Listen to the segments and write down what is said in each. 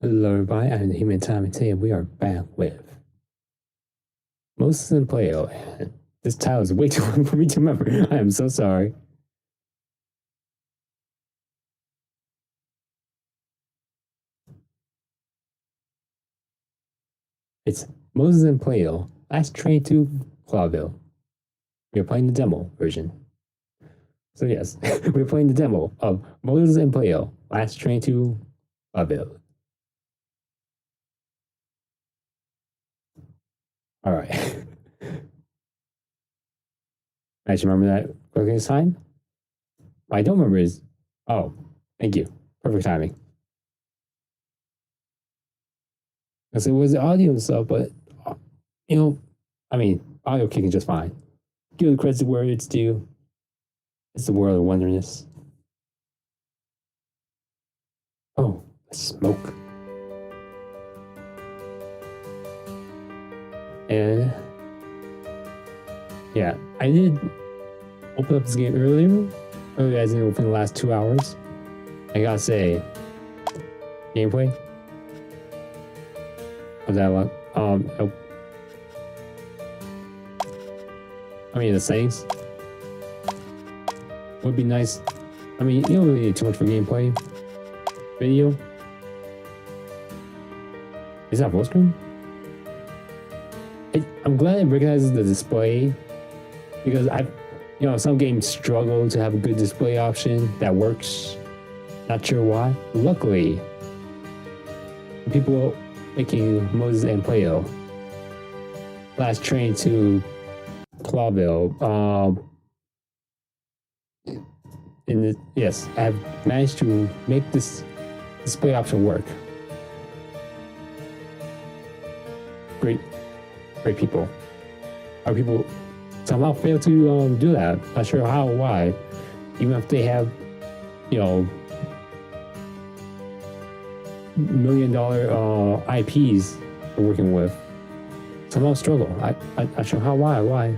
Hello everybody, I'm the Human Time, and today we are back with Moses Plato, and this title is way too long for me to remember. I am so sorry. It's Moses and Plato, last train to Clawville. We are playing the demo version. So yes, we're playing the demo of Moses and Plato, last train to Clawville. All right. I should remember that quickly this time. What I don't remember is, oh, thank you. Perfect timing. Because it was the audio and stuff, but, audio kicking just fine. Give the credit where it's due. It's the world of wonderness. Oh, smoke. And yeah, I did open up this game earlier as in within the last 2 hours. I gotta say, gameplay of that one. The settings would be nice. You don't really need too much for gameplay. Video. Is that full screen? I'm glad it recognizes the display because some games struggle to have a good display option that works. Not sure why. Luckily, people making Moses and Plato last train to Clawville. Yes, I've managed to make this display option work. Great people. Our people somehow fail to do that. Not sure how or why. Even if they have, $1 million IPs they're working with, somehow struggle. I'm not sure how, why.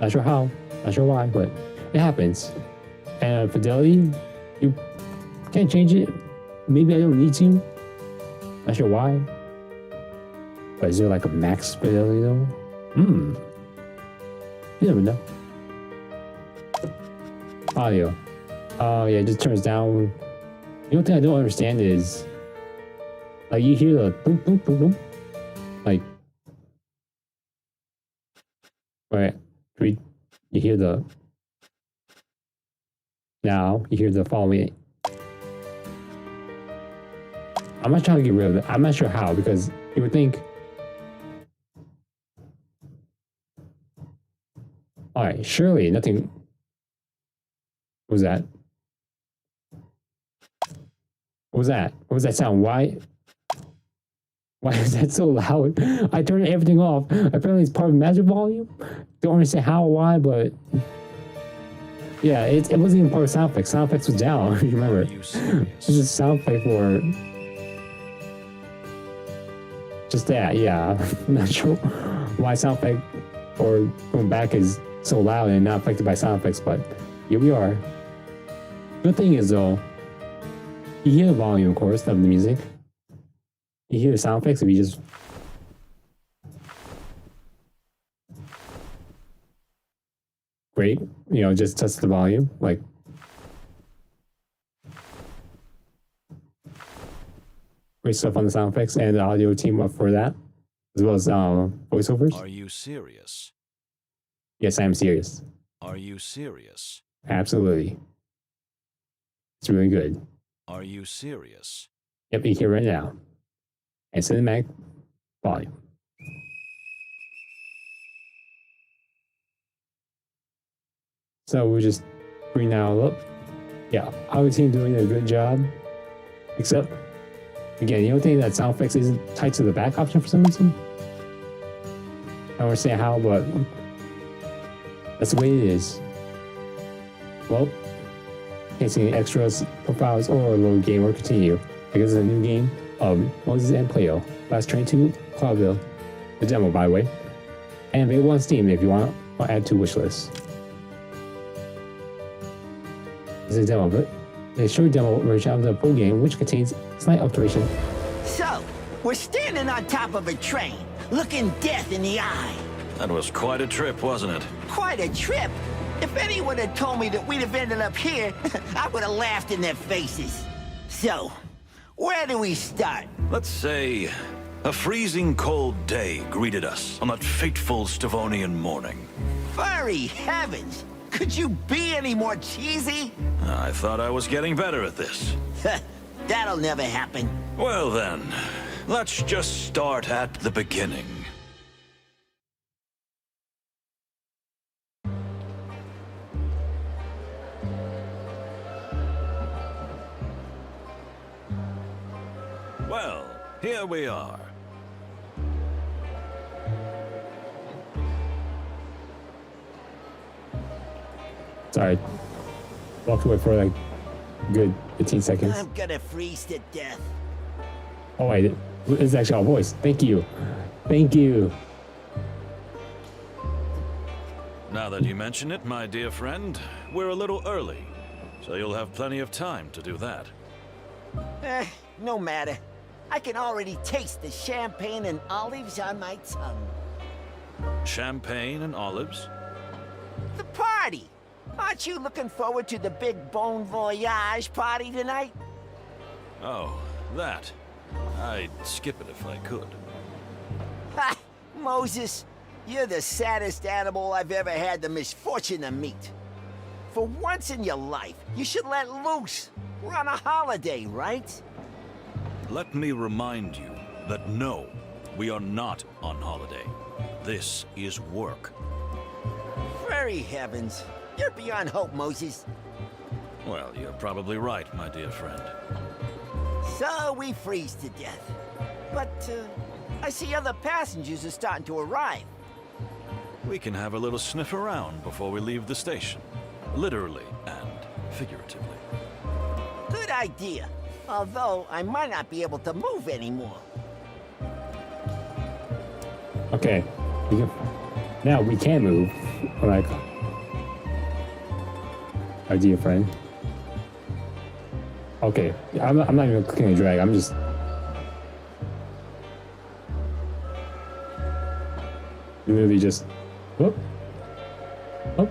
Not sure how, not sure why, but it happens. And fidelity, you can't change it. Maybe I don't need to. Not sure why. But is there like a max fidelity though? You never know. Audio. Oh yeah, it just turns down. The only thing I don't understand is, you hear the boom, boom, boom, boom. You hear the. Now you hear the following. I'm not trying to get rid of it. I'm not sure how, because you would think. Alright, surely nothing. What was that? What was that? What was that sound? Why is that so loud? I turned everything off. Apparently it's part of magic volume. Don't understand how or why, but yeah, it wasn't even part of sound effects. Sound effects was down. Remember? It's just sound effect for just that. Yeah, I'm not sure why sound effect or going back is so loud and not affected by sound effects, but here we are. Good thing is though, you hear the volume, of course, of the music. You hear the sound effects if you just. Great, just test the volume, great stuff on the sound effects and the audio team up for that, as well as voiceovers. Are you serious? Yes, I am serious. Are you serious? Absolutely. It's really good. Are you serious? Yep, you hear right now. And cinematic volume. So we'll just bring that all up. Yeah, our team doing a good job. Except, again, the only thing that sound effects isn't tied to the back option for some reason. I don't understand how, but that's the way it is. Well, can't see any extras, profiles, or load game or continue because it's a new game of Moses and Plato. Last train to Clawville. The demo, by the way. And available on Steam if you want to add to wishlist. It's a demo, but a short demo version of the full game which contains slight alteration. So, We're standing on top of a train, looking death in the eye. That was quite a trip, wasn't it? Quite a trip. If anyone had told me that we'd have ended up here, I would have laughed in their faces. So, where do we start? Let's say a freezing cold day greeted us on that fateful Stavonian morning. Furry heavens! Could you be any more cheesy? I thought I was getting better at this. That'll never happen. Well then, let's just start at the beginning. Well, here we are. Sorry. Walked away for like a good 15 seconds. I'm gonna freeze to death. Oh wait, it's actually our voice. Thank you. Thank you. Now that you mention it, my dear friend, we're a little early, so you'll have plenty of time to do that. No matter. I can already taste the champagne and olives on my tongue. Champagne and olives? The party! Aren't you looking forward to the big Bon Voyage party tonight? Oh, that. I'd skip it if I could. Ha! Moses, you're the saddest animal I've ever had the misfortune to meet. For once in your life, you should let loose. We're on a holiday, right? Let me remind you that no, we are not on holiday. This is work. Very heavens. You're beyond hope, Moses. Well, you're probably right, my dear friend. So we freeze to death. But, I see other passengers are starting to arrive. We can have a little sniff around before we leave the station. Literally and figuratively. Good idea. Although, I might not be able to move anymore. Okay. Now we can move. I'm like, our dear friend. Okay. I'm not even clicking a drag. I'm just... literally just... Whoop. Oh.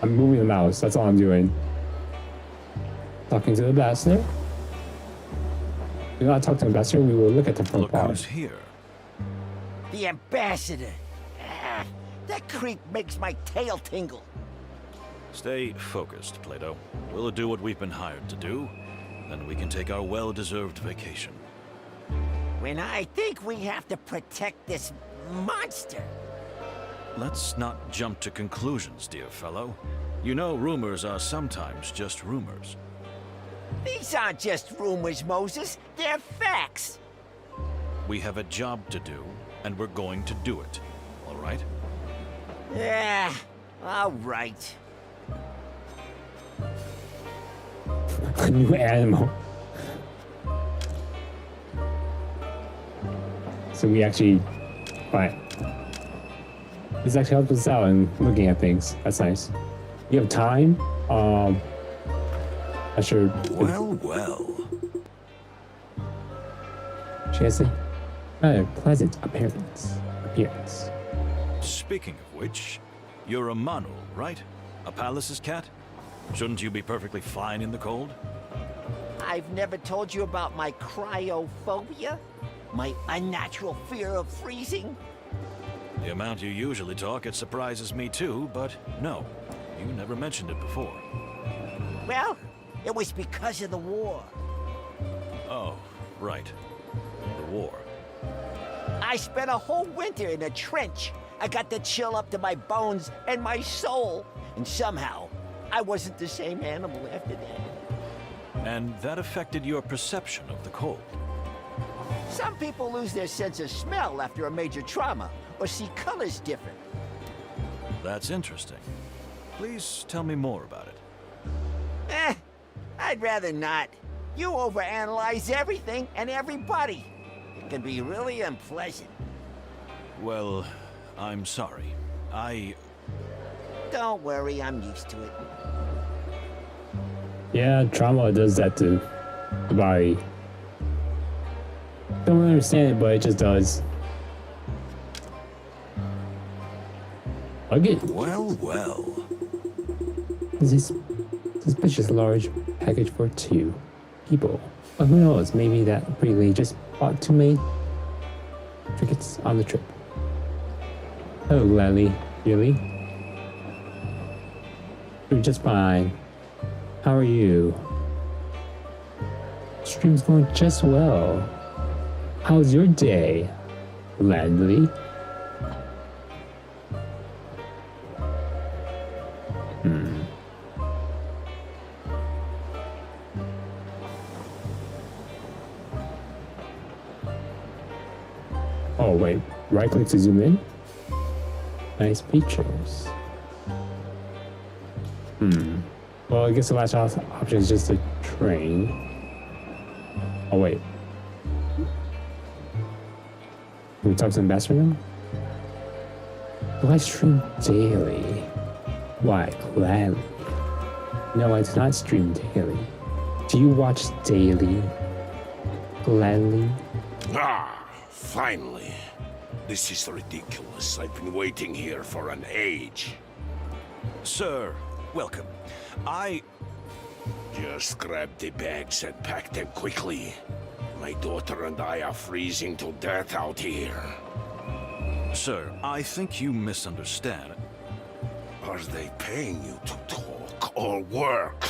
I'm moving the mouse. That's all I'm doing. Talking to the ambassador. We do not talk to the ambassador. We will look at the front Look bar. who's here. The ambassador. That creep makes my tail tingle. Stay focused, Plato. We'll do what we've been hired to do, then we can take our well-deserved vacation. When I think we have to protect this monster. Let's not jump to conclusions, dear fellow. You know rumors are sometimes just rumors. These aren't just rumors, Moses. They're facts. We have a job to do, and we're going to do it. All right? Yeah, all right. A new animal. So we actually... Fine. This actually helps us out in looking at things. That's nice. You have time? Not sure. Well. She has a rather pleasant appearance. Speaking of which, you're a Manu, right? A palace's cat? Shouldn't you be perfectly fine in the cold? I've never told you about my cryophobia? My unnatural fear of freezing? The amount you usually talk, it surprises me too, but no. You never mentioned it before. Well, it was because of the war. Oh, right. The war. I spent a whole winter in a trench. I got the chill up to my bones and my soul. And somehow, I wasn't the same animal after that. And that affected your perception of the cold. Some people lose their sense of smell after a major trauma, or see colors different. That's interesting. Please tell me more about it. I'd rather not. You overanalyze everything and everybody. It can be really unpleasant. Well, I'm sorry. Don't worry, I'm used to it. Yeah, trauma does that to the body. Don't understand it, but it just does. Okay. Well, well. This suspicious large package for 2 people. But who knows? Maybe that pretty lady just bought too many tickets on the trip. Hello, Gladly. Really? You're just fine. How are you? Stream's going just well. How's your day, Gladly? Oh wait, right click to zoom in. Nice features. Well, I guess the last option is just a train. Oh wait. Can we talk to the ambassador now? Do I stream daily? Why, gladly. No, I do not stream daily. Do you watch daily? Gladly? Ah, finally. This is ridiculous. I've been waiting here for an age. Sir, welcome. Just grab the bags and pack them quickly. My daughter and I are freezing to death out here. Sir, I think you misunderstand. Are they paying you to talk or work?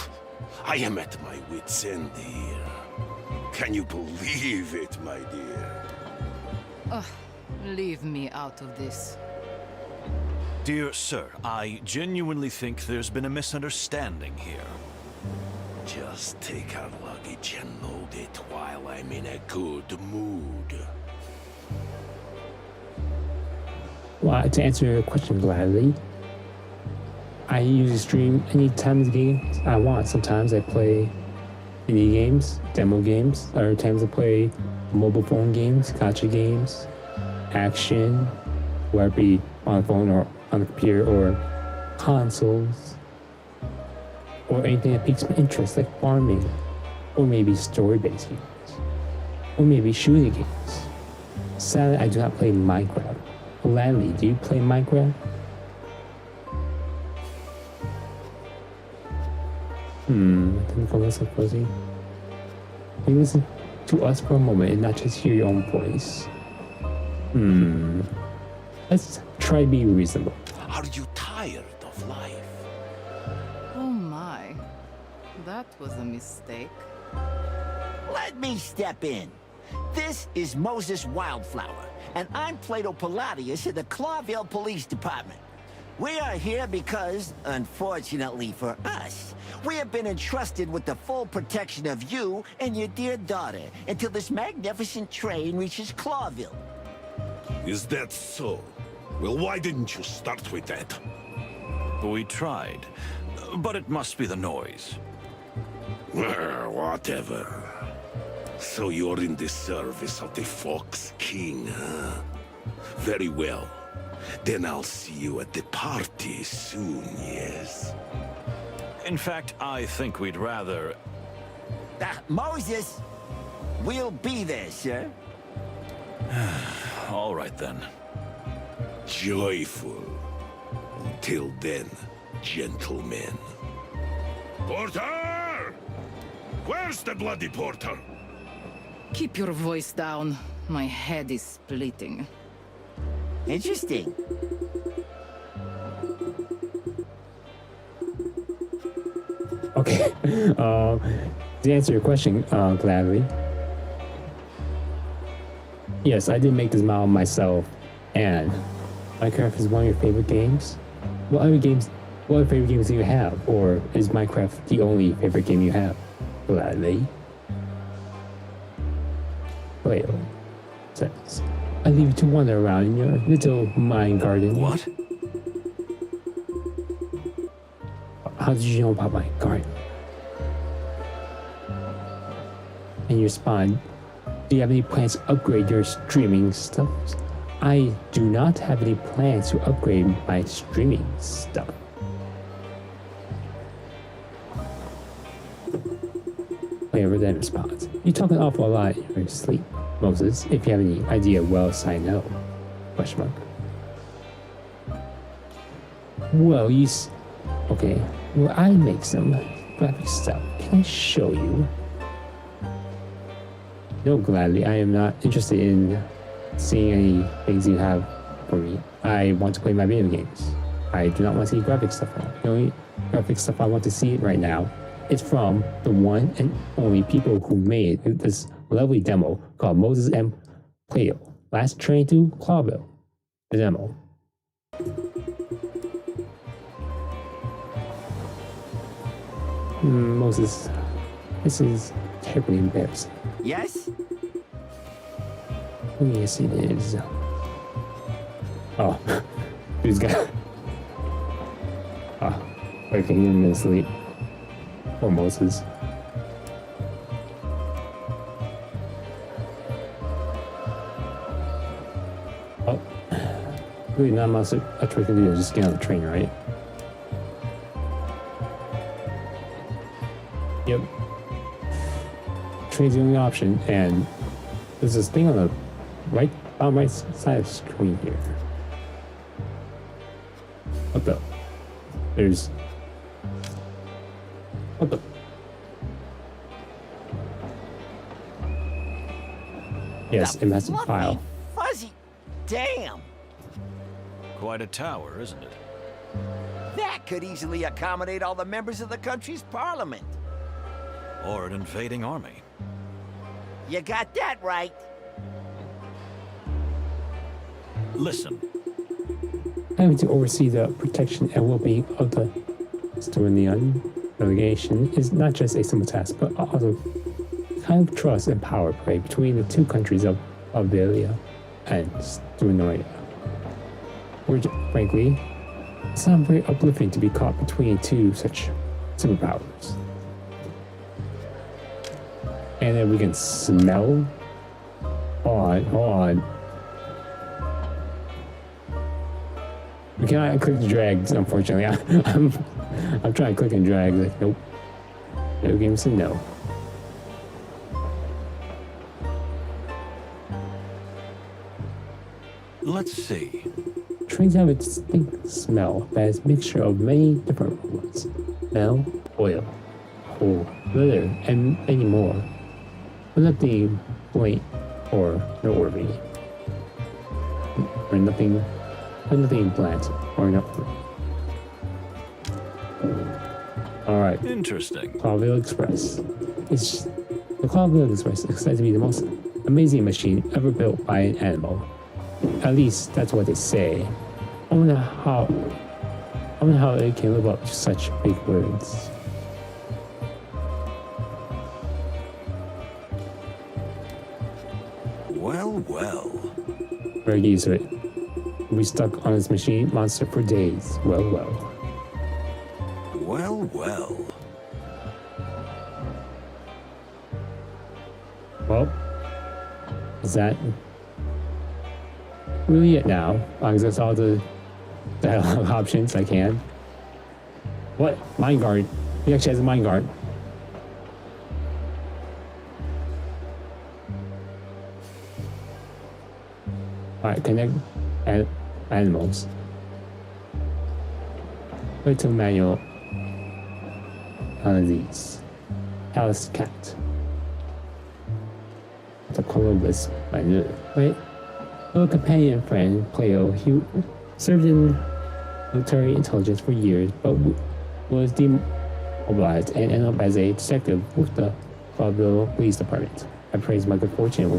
I am at my wit's end here. Can you believe it, my dear? Leave me out of this. Dear sir, I genuinely think there's been a misunderstanding here. Just take our luggage and load it while I'm in a good mood. Well, to answer your question gladly, I usually stream any time of the game I want. Sometimes I play indie games, demo games. Other times I play mobile phone games, gacha games, action, whether it be on the phone or on the computer or consoles, or anything that piques my interest, like farming, or maybe story-based games, or maybe shooting games. Sadly, I do not play Minecraft. Gladly, do you play Minecraft? I think I'll listen closely. Can you listen to us for a moment and not just hear your own voice? Let's try to be reasonable. Are you tired of life? Oh my. That was a mistake. Let me step in. This is Moses Wildflower, and I'm Plato Palladius of the Clawville Police Department. We are here because, unfortunately for us, we have been entrusted with the full protection of you and your dear daughter until this magnificent train reaches Clawville. Is that so? Well, why didn't you start with that? We tried, but it must be the noise. Whatever. So you're in the service of the Fox King, huh? Very well. Then I'll see you at the party soon, yes? In fact, I think we'd rather... Moses, we'll be there, sir. All right then. Joyful. Until then, gentlemen. Porter! Where's the bloody porter? Keep your voice down. My head is splitting. Interesting. Okay. To answer your question, gladly. Yes, I did make this model myself, and Minecraft is one of your favorite games. What other favorite games do you have, or is Minecraft the only favorite game you have? Gladly. Plato says, I leave you to wander around in your little mine garden. What? How did you know about my garden? And your spawn, do you have any plans to upgrade your streaming stuff? I do not have any plans to upgrade my streaming stuff. Whatever that response. You talk an awful lot in your sleep. Moses, if you have any idea, well, I know. Question mark. Well, okay. Well, I make some graphic stuff. Can I show you? No, gladly. I am not interested in seeing any things you have for me. I want to play my video games. I do not want to see graphic stuff now. The only graphic stuff I want to see right now is from the one and only people who made this lovely demo called Moses Plato. Last train to Clawville. The demo. Moses, this is terribly embarrassing. Yes? Oh, yes, it is. Oh, who's got? Ah, waking him in his sleep. Poor Moses. Oh, really not much we can do. Just get on the train, right? Yep. Train's the only option, and there's this thing on the bottom right side of the screen here. What the? There's. What the? Yes, The a massive fluffy, file. Fuzzy. Damn. Quite a tower, isn't it? That could easily accommodate all the members of the country's parliament. Or an invading army. You got that right. Listen, Having to oversee the protection and well-being of the Estonian delegation is not just a simple task, but also kind of trust and power play between the two countries of Clawville and Estonia. Which, frankly, it's not very uplifting to be caught between two such superpowers. And then we can smell. Hold on. We cannot click the drags, unfortunately. I'm trying to click and drag. Like, nope. No game said no. let's see. Trains have a distinct smell that is a mixture of many different aromas. Smell, oil, coal, leather, and many more. But nothing blank or noteworthy. Or nothing bland or noteworthy. Alright. Interesting. Clawville Express. The Clawville Express is said to be the most amazing machine ever built by an animal. At least that's what they say. I wonder how it can live up to such big words. Well, well. Very used to it. We stuck on this machine monster for days. Well, well. Well, well. Well, is that really it now? I exhaust all the dialogue options I can. What? Mind guard. He actually has a mind guard. Alright, connect animals. Wait to manual. None of these. Alice cat. The Columbus. Wait. Little companion friend, Plato. He served in military intelligence for years, but was demobilized and ended up as a detective with the Clawville Police Department. I praise my good fortune.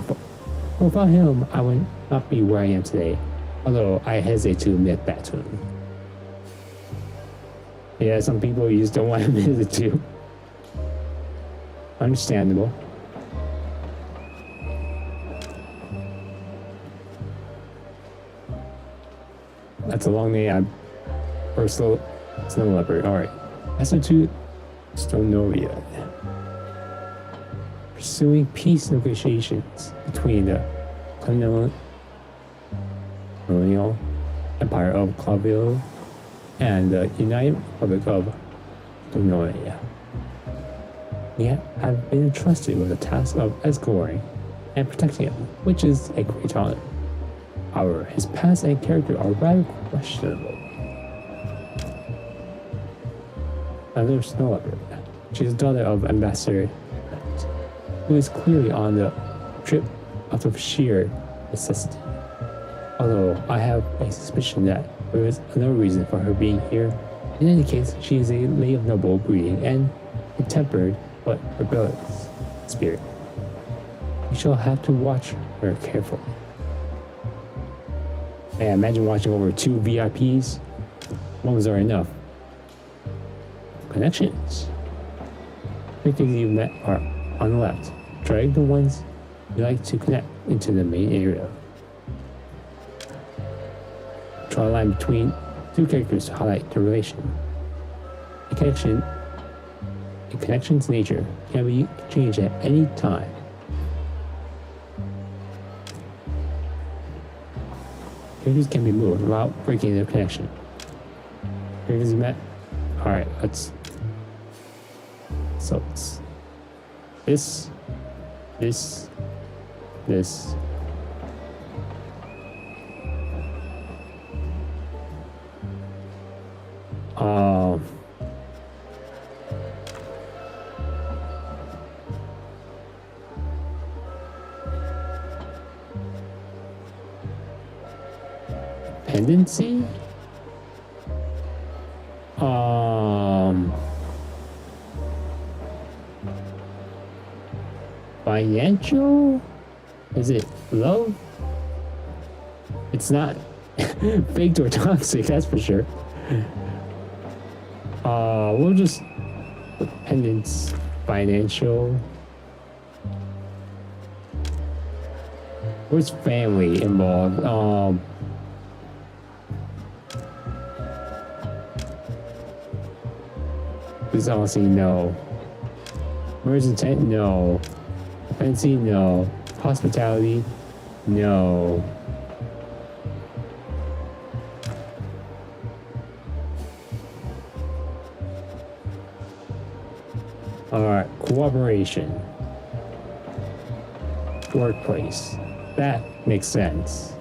Without him, I would not be where I am today, although I hesitate to admit that to him. Yeah, some people you just don't want to admit it to. Understandable. That's a long name. Or snow leopard. Alright. Lesson 2, Stonovia. Pursuing peace negotiations between the colonial Empire of Clawville and the United Republic of Estonia. Yet, I've been entrusted with the task of escorting and protecting him, which is a great honor. However, his past and character are rather questionable. Another snow leopard. She is the daughter of Ambassador, who is clearly on the trip out of sheer necessity. Although I have a suspicion that there is another reason for her being here. In any case, she is a lady of noble breeding and a tempered but rebellious spirit. We shall have to watch her carefully. Man, imagine watching over 2 VIPs. Ones are enough. Connections. The things you've met are on the left. Drag the ones you like to connect into the main area. Draw a line between 2 characters to highlight the relation. A connection's nature can be changed at any time. Characters can be moved without breaking their connection. Characters met. Alright, let's. So it's this. Dependency? Financial? Is it love? It's not faked or toxic, that's for sure. We'll just dependence, financial. Where's family involved? Please honestly, no. Where's intent? No. Dependency? No. Hospitality? No. Alright, cooperation. Workplace. That makes sense.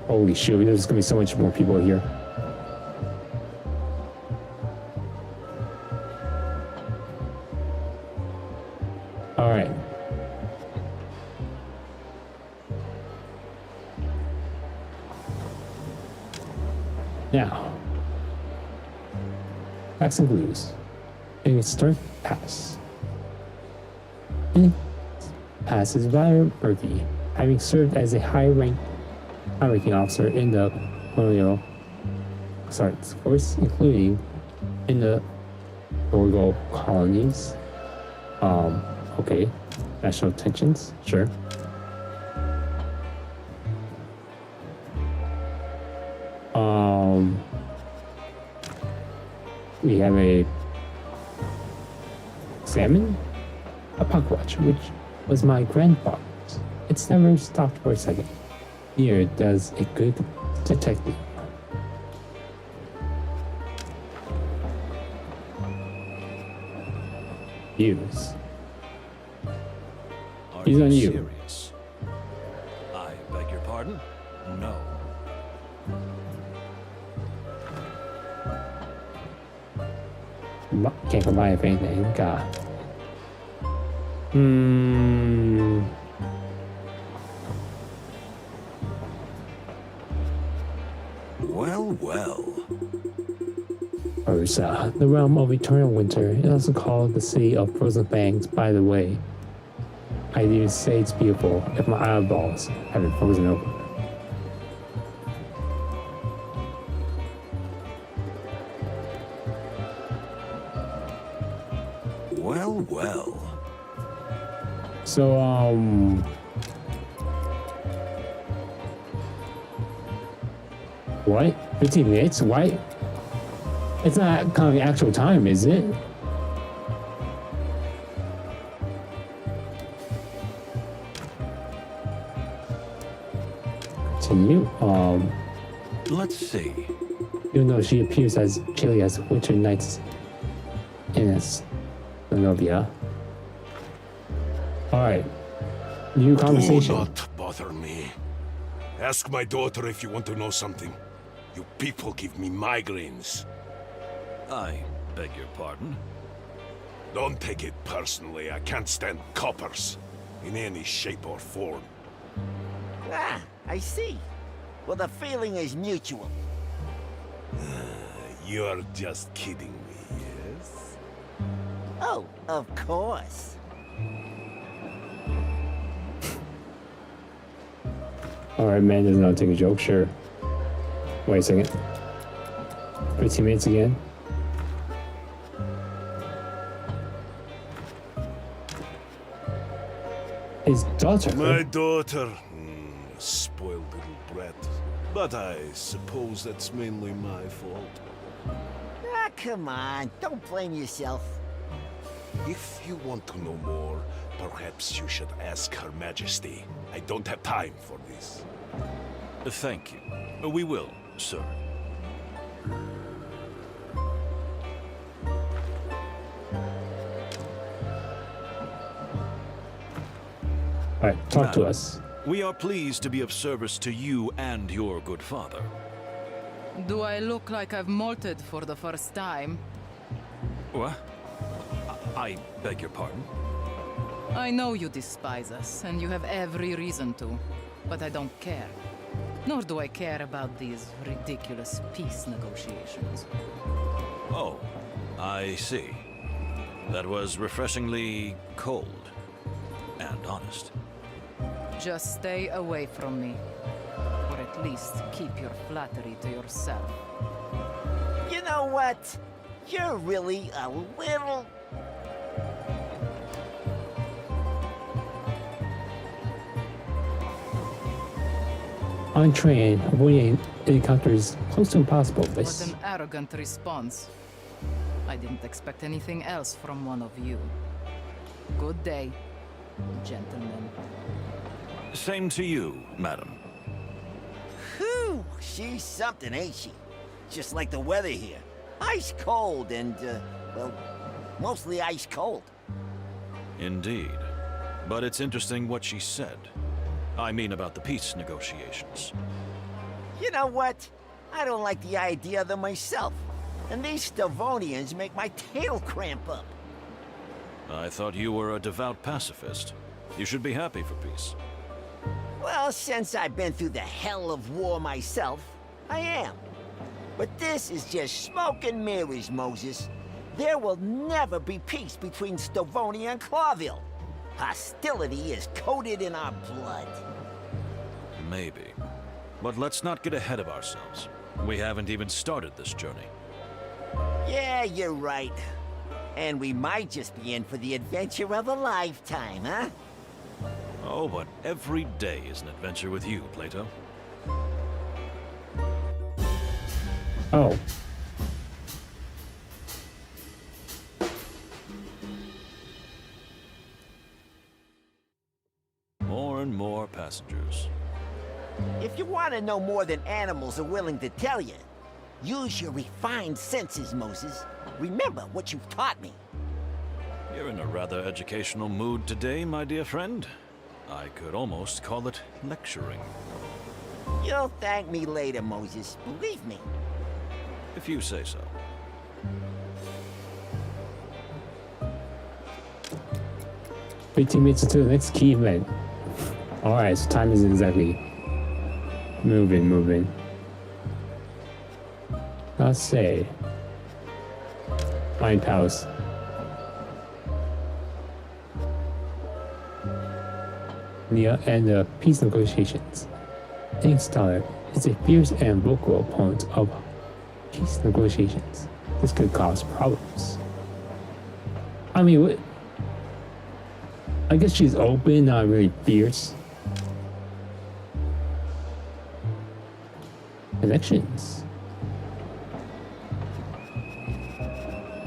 Holy shoot, there's gonna be so much more people here. Alright. Now. Facts and clues. A start pass. Any pass is rather murky, having served as a high-ranking officer in the colonial force, including in the Borgo colonies. Okay. National tensions, sure. We have a salmon, a pocket watch, which was my grandfather's. It's never stopped for a second. Here does a good detective. Views. Are He's on you. Serious? I beg your pardon? No. Can't combine if anything. God. Well. Ursa, the realm of eternal winter, is also called the city of frozen fangs, by the way. I'd even say it's beautiful if my eyeballs haven't frozen over. Well. So, what? 15 minutes? Why? It's not kind of the actual time, is it? Continue. Let's see. Even though she appears as chilly as winter nights in Novia. All right. New Do conversation. not bother me. Ask my daughter if you want to know something. You people give me migraines. I beg your pardon. Don't take it personally. I can't stand coppers in any shape or form. Ah, I see. Well, the feeling is mutual. You're just kidding me, yes? Oh, of course. All right, man does not take a joke. Sure. Wait a second. 15 minutes again. His daughter. My daughter, spoiled little brat. But I suppose that's mainly my fault. Ah, come on. Don't blame yourself. If you want to know more, perhaps you should ask Her Majesty. I don't have time for this. Thank you. We will, sir. All right, talk to Madam, us. We are pleased to be of service to you and your good father. Do I look like I've molted for the first time? What? I beg your pardon? I know you despise us, and you have every reason to, but I don't care. Nor do I care about these ridiculous peace negotiations. Oh, I see. That was refreshingly cold and honest. Just stay away from me. Or at least keep your flattery to yourself. You know what? You're really a little... Untrained, avoiding encounters close to impossible. What This. an arrogant response. I didn't expect anything else from one of you. Good day, gentlemen. Same to you, madam. Whew, she's something, ain't she? Just like the weather here. Ice cold and, well, mostly ice cold. Indeed. But it's interesting what she said. I mean about the peace negotiations. You know what? I don't like the idea of them myself. And these Stavonians make my tail cramp up. I thought you were a devout pacifist. You should be happy for peace. Well, since I've been through the hell of war myself, I am. But this is just smoke and mirrors, Moses. There will never be peace between Stavonia and Clawville. Hostility is coated in our blood. Maybe. But let's not get ahead of ourselves. We haven't even started this journey. Yeah, you're right. And we might just be in for the adventure of a lifetime, huh? Oh, but every day is an adventure with you, Plato. Oh. More and more passengers. If you want to know more than animals are willing to tell you, use your refined senses, Moses. Remember what you've taught me. You're in a rather educational mood today, my dear friend. I could almost call it lecturing. You'll thank me later, Moses. Believe me. If you say so. 15 minutes until the next key event. Alright, so time is exactly moving. Let's say Mind Palace. And the peace negotiations. Inkstellar is a fierce and vocal opponent of peace negotiations. This could cause problems. I mean, what? I guess she's open, not really fierce. Connections.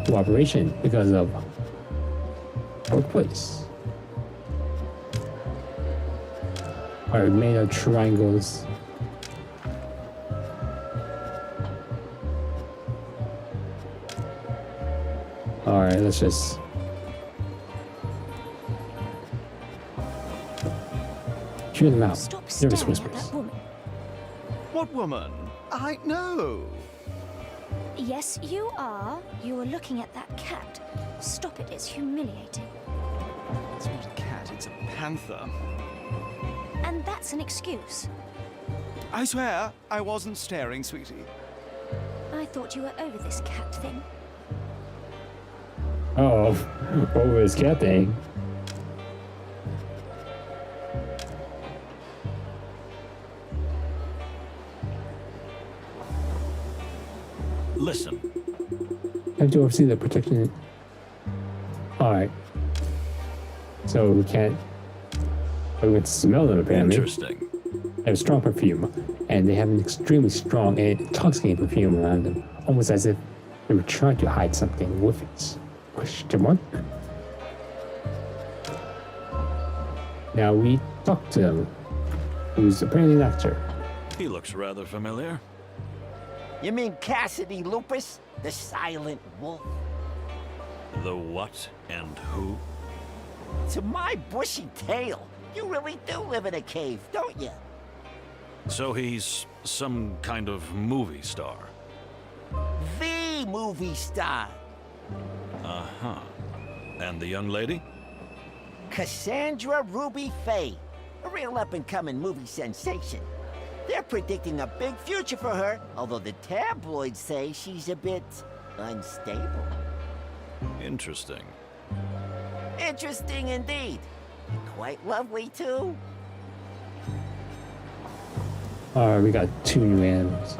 Cooperation because of workplace. Are made of triangles. Alright, let's just Hear them out. Stop Nervous staring at whispers. that woman. What woman? I know. Yes, you are. You are looking at that cat. Stop it, it's humiliating. It's not a cat, it's a panther. And that's an excuse. I swear, I wasn't staring, sweetie. I thought you were over this cat thing. Oh, over his cat thing. Listen, Have you overseen the protection? Alright. So we can't. But we can smell them apparently. interesting. They have a strong perfume, and they have an extremely strong and intoxicating perfume around them, almost as if they were trying to hide something with it. Question mark? Now we talk to him, who's apparently an actor. He looks rather familiar. You mean Cassidy Lupus, the silent wolf? The what and who? To my bushy tail, you really do live in a cave, don't you? So he's some kind of movie star. The movie star. Uh-huh. And the young lady? Cassandra Ruby Faye, a real up-and-coming movie sensation. They're predicting a big future for her, although the tabloids say she's a bit unstable. Interesting. Interesting indeed. Quite lovely, too. Alright, we got 2 new animals.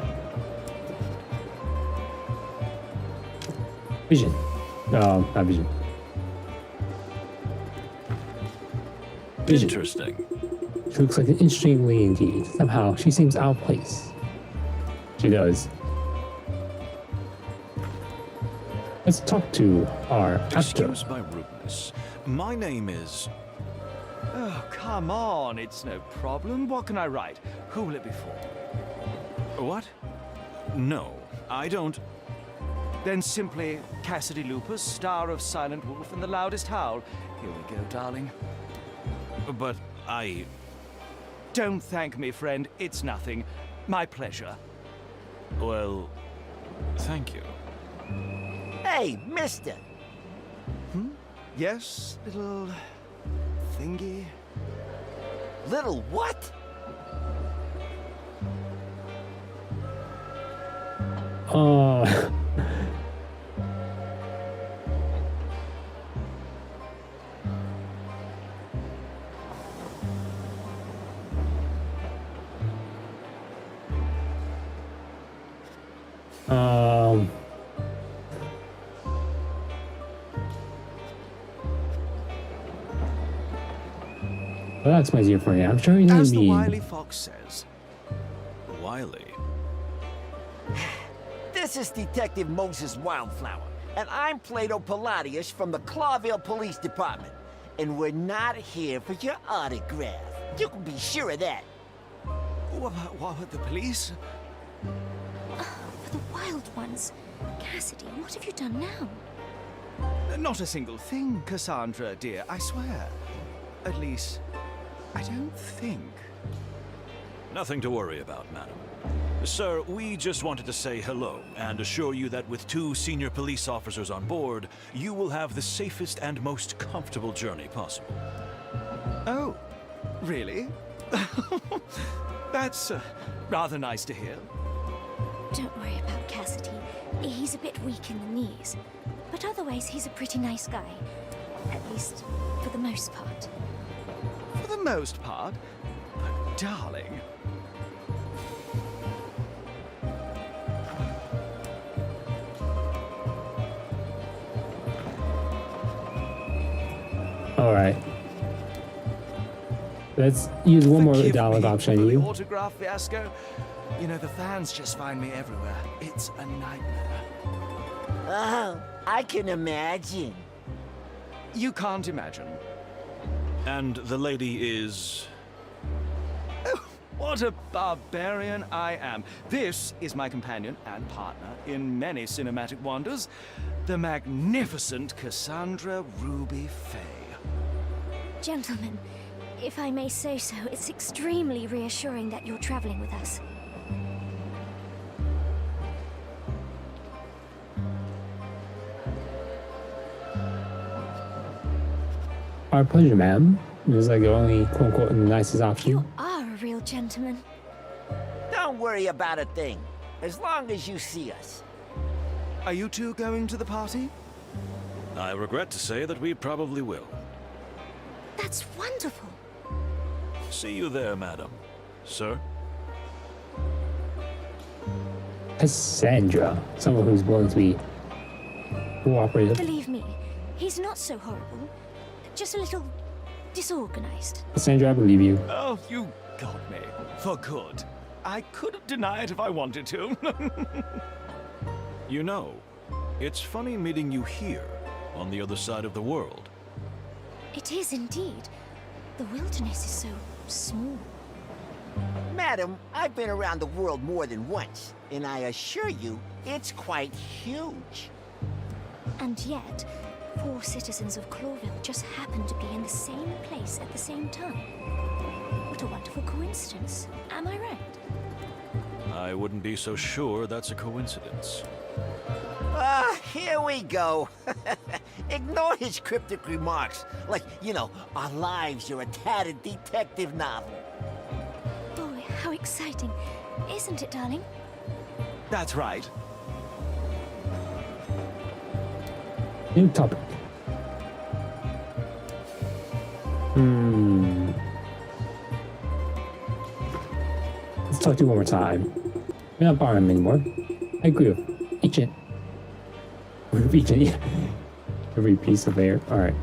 Vision. No, not Vision. Vision. Interesting. She looks like an interesting lady indeed. Somehow, she seems out of place. She does. Let's talk to our actor. Excuse my rudeness. My name is... Oh, come on, it's no problem. What can I write? Who will it be for? What? No, I don't... Then simply Cassidy Lupus, star of Silent Wolf and the Loudest Howl. Here we go, darling. But I... Don't thank me, friend. It's nothing. My pleasure. Well, thank you. Hey, mister. Yes, little... thingy? Little what? Well, that's my easier for you. I'm sure you know what As I the mean. wily fox says. Wiley. This is Detective Moses Wildflower, and I'm Plato Palladius from the Clawville Police Department. And we're not here for your autograph. You can be sure of that. What about the police? For the wild ones. Cassidy, what have you done now? Not a single thing, Cassandra, dear, I swear. At least, I don't think. Nothing to worry about, madam. Sir, we just wanted to say hello and assure you that with 2 senior police officers on board, you will have the safest and most comfortable journey possible. Oh, really? That's rather nice to hear. Don't worry about Cassidy. He's a bit weak in the knees. But otherwise, he's a pretty nice guy. At least, for the most part. For the most part. But darling... Alright. Let's use one more Forgive dialogue me option. for the You. autograph fiasco. You know, the fans just find me everywhere. It's a nightmare. Oh, I can imagine. You can't imagine. And the lady is... Oh, what a barbarian I am. This is my companion and partner in many cinematic wonders, the magnificent Cassandra Ruby Faye. Gentlemen, If I may say so, it's extremely reassuring that you're traveling with us. Our pleasure, ma'am. It was like the only quote-unquote nicest option. You are a real gentleman. Don't worry about a thing, as long as you see us. Are you two going to the party? I regret to say that we probably will. That's wonderful. See you there, madam. Sir? Cassandra, someone who's willing to be cooperative. Believe me, he's not so horrible. Just a little disorganized. Cassandra, I believe you. Oh, you got me. For good. I couldn't deny it if I wanted to. You know, it's funny meeting you here, on the other side of the world. It is indeed. The wilderness is so small. Madam, I've been around the world more than once, and I assure you, it's quite huge. And yet, 4 citizens of Clawville just happen to be in the same place at the same time. What a wonderful coincidence. Am I right? I wouldn't be so sure that's a coincidence. Here we go. Ignore his cryptic remarks. Like, you know, our lives are a tattered detective novel. Boy, how exciting. Isn't it, darling? That's right. New topic. Let's talk to you one more time. We're not borrowing him anymore. I agree with every piece of air. Alright.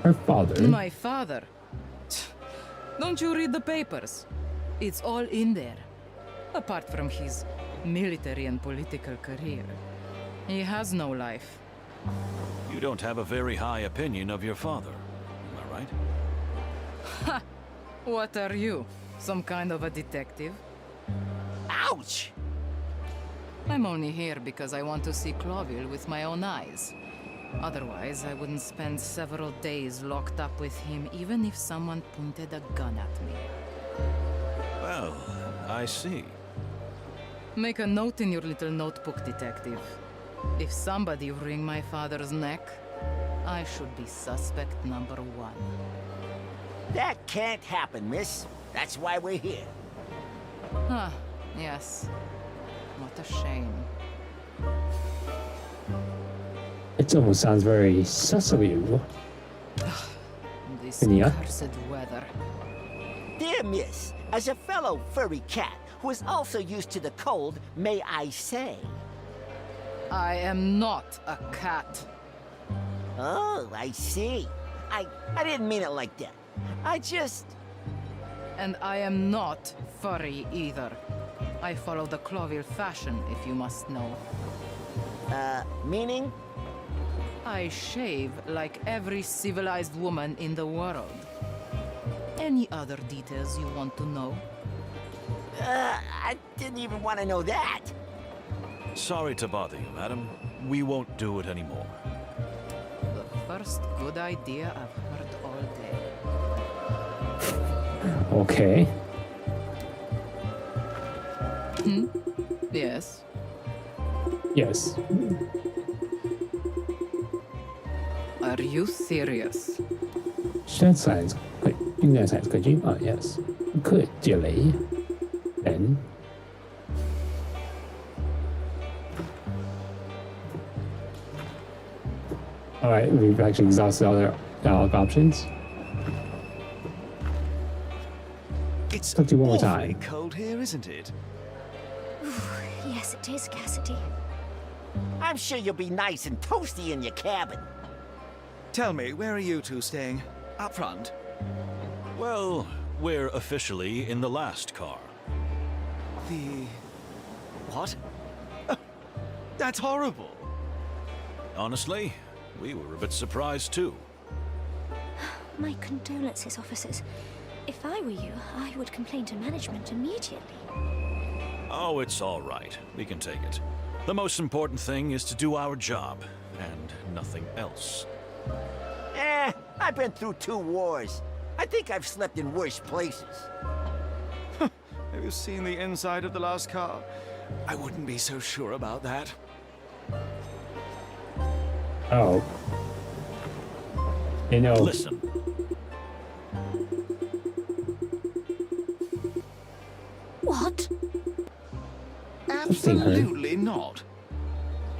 Her father. My father? Don't you read the papers? It's all in there. Apart from his military and political career. He has no life. You don't have a very high opinion of your father, am I right? Ha! What are you? Some kind of a detective? Ouch! I'm only here because I want to see Clawville with my own eyes. Otherwise, I wouldn't spend several days locked up with him even if someone pointed a gun at me. Well, I see. Make a note in your little notebook, detective. If somebody wring my father's neck, I should be suspect number 1. That can't happen, miss. That's why we're here. Ah, yes. What a shame. It almost sounds very sus of you. This Yeah. cursed weather. Dear miss, as a fellow furry cat who is also used to the cold, may I say? I am not a cat. Oh, I see. I didn't mean it like that. I just... And I am not furry either. I follow the Clawville fashion, if you must know. meaning? I shave like every civilized woman in the world. Any other details you want to know? I didn't even want to know that. Sorry to bother you, madam. We won't do it anymore. The first good idea I've heard all day. Okay. Yes? Yes. Are you serious? That sounds good. That sounds good. You? Oh, yes. Good, Jilly. Then. Alright, we've actually exhausted all our dialogue options. It's Talk to you one more awfully time. cold here, isn't it? Yes, it is, Cassidy. I'm sure you'll be nice and toasty in your cabin. Tell me, where are you two staying? Up front? Well, we're officially in the last car. The... what? That's horrible. Honestly, we were a bit surprised too. My condolences, officers. If I were you, I would complain to management immediately. Oh, it's all right. We can take it. The most important thing is to do our job, and nothing else. I've been through 2 wars. I think I've slept in worse places. Have you seen the inside of the last car? I wouldn't be so sure about that. Oh. You know, Listen, What? thing hurt. Absolutely not.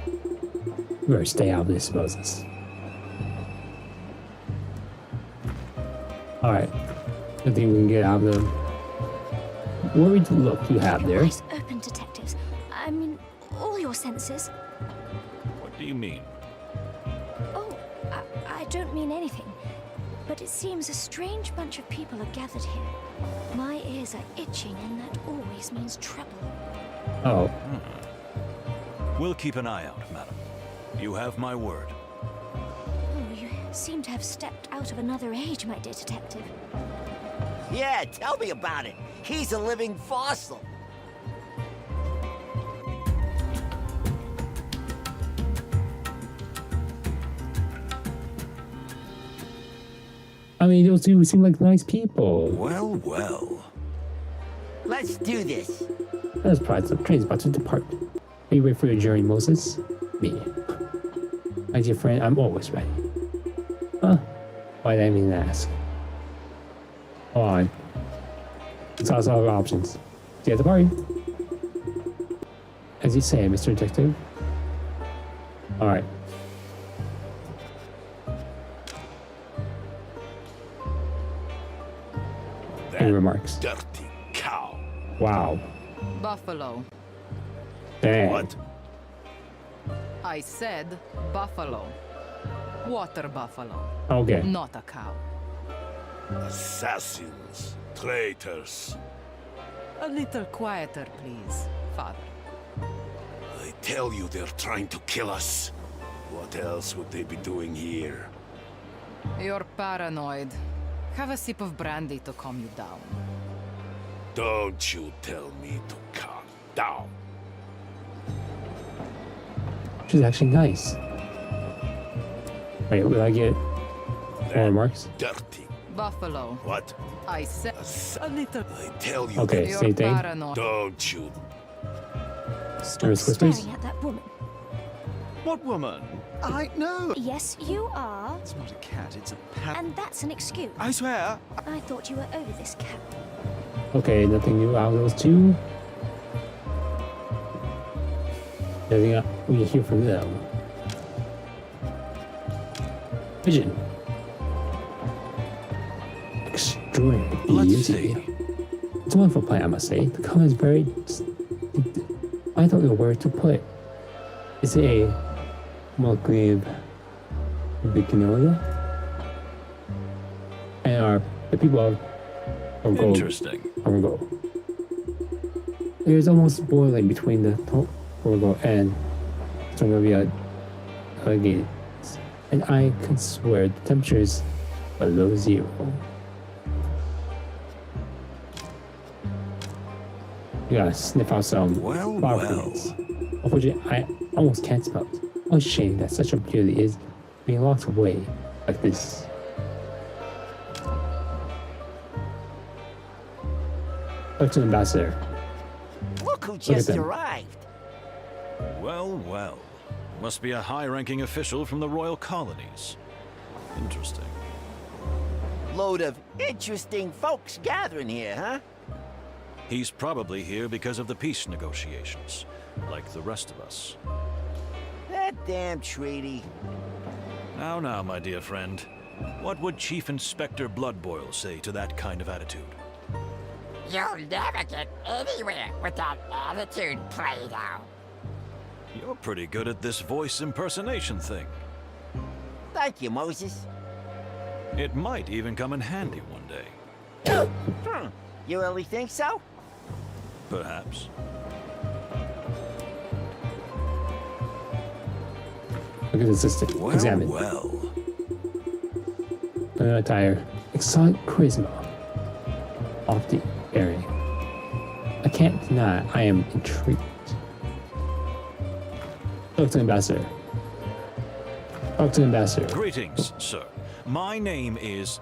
you better stay out of this, Moses. Alright. I think we can get out of the worried look you have there. Eyes open, detectives. I mean, all your senses. what do you mean? Oh, I don't mean anything. But it seems a strange bunch of people are gathered here. My ears are itching, and that always means trouble. Oh. We'll keep an eye out, madam. You have my word. Oh, you seem to have stepped out of another age, my dear detective. Yeah, tell me about it. He's a living fossil. I mean, those two seem like nice people. Well, well. Let's do this. That's probably the train's about to depart. Are you ready for your journey, Moses? Me. My dear friend, I'm always ready. Huh? Why did I even ask? Hold on. Let's also have options. See you at the party. As you say, Mr. Detective. Alright. Any remarks? Dirty cow. Wow. Buffalo. Dang. What? I said buffalo. Water buffalo. Okay. Not a cow. Assassins. Traitors. A little quieter, please, Father. I tell you they're trying to kill us. What else would they be doing here? You're paranoid. Have a sip of brandy to calm you down. Don't you tell me to calm down. She's actually nice. Wait, will I get more remarks? Dirty. Buffalo. What? I said a little. I tell you. Okay, You're same thing. paranoid. Don't you? Stop Nurse whispers? staring at that woman. What woman? I know. Yes, you are. It's not a cat, it's a pat. And that's an excuse. I swear. I thought you were over this cat. Okay, nothing new out of those two. Nothing we can hear from them. Vision. Extraordinary Let's beauty. see. It's a wonderful plant, I must say. The color is very distinctive. I don't know where to put it. Is it a Mulgrave Bignonia? And are the people of gold? Interesting. Orgo. There's almost boiling between the Orgo and Tongovia gates. And I can swear the temperature is below 0. You gotta sniff out some Well, flower well. plants. Unfortunately, I almost can't smell it. What a shame that such a beauty is being locked away like this. Back to the ambassador. Look who at just them. arrived. Well, well. Must be a high-ranking official from the royal colonies. Interesting. Load of interesting folks gathering here, huh? He's probably here because of the peace negotiations, like the rest of us. That damn treaty. Now, my dear friend. What would Chief Inspector Bloodboil say to that kind of attitude? You'll never get anywhere with that attitude, Plato. You're pretty good at this voice impersonation thing. Thank you, Moses. It might even come in handy one day. You really think so? Perhaps. Look at the assistant. Well, Examine. well. Attire. Exotic charisma. Off the bearing. I can't deny I am intrigued. Talk to the ambassador. Talk to the ambassador. Greetings, sir. My name is...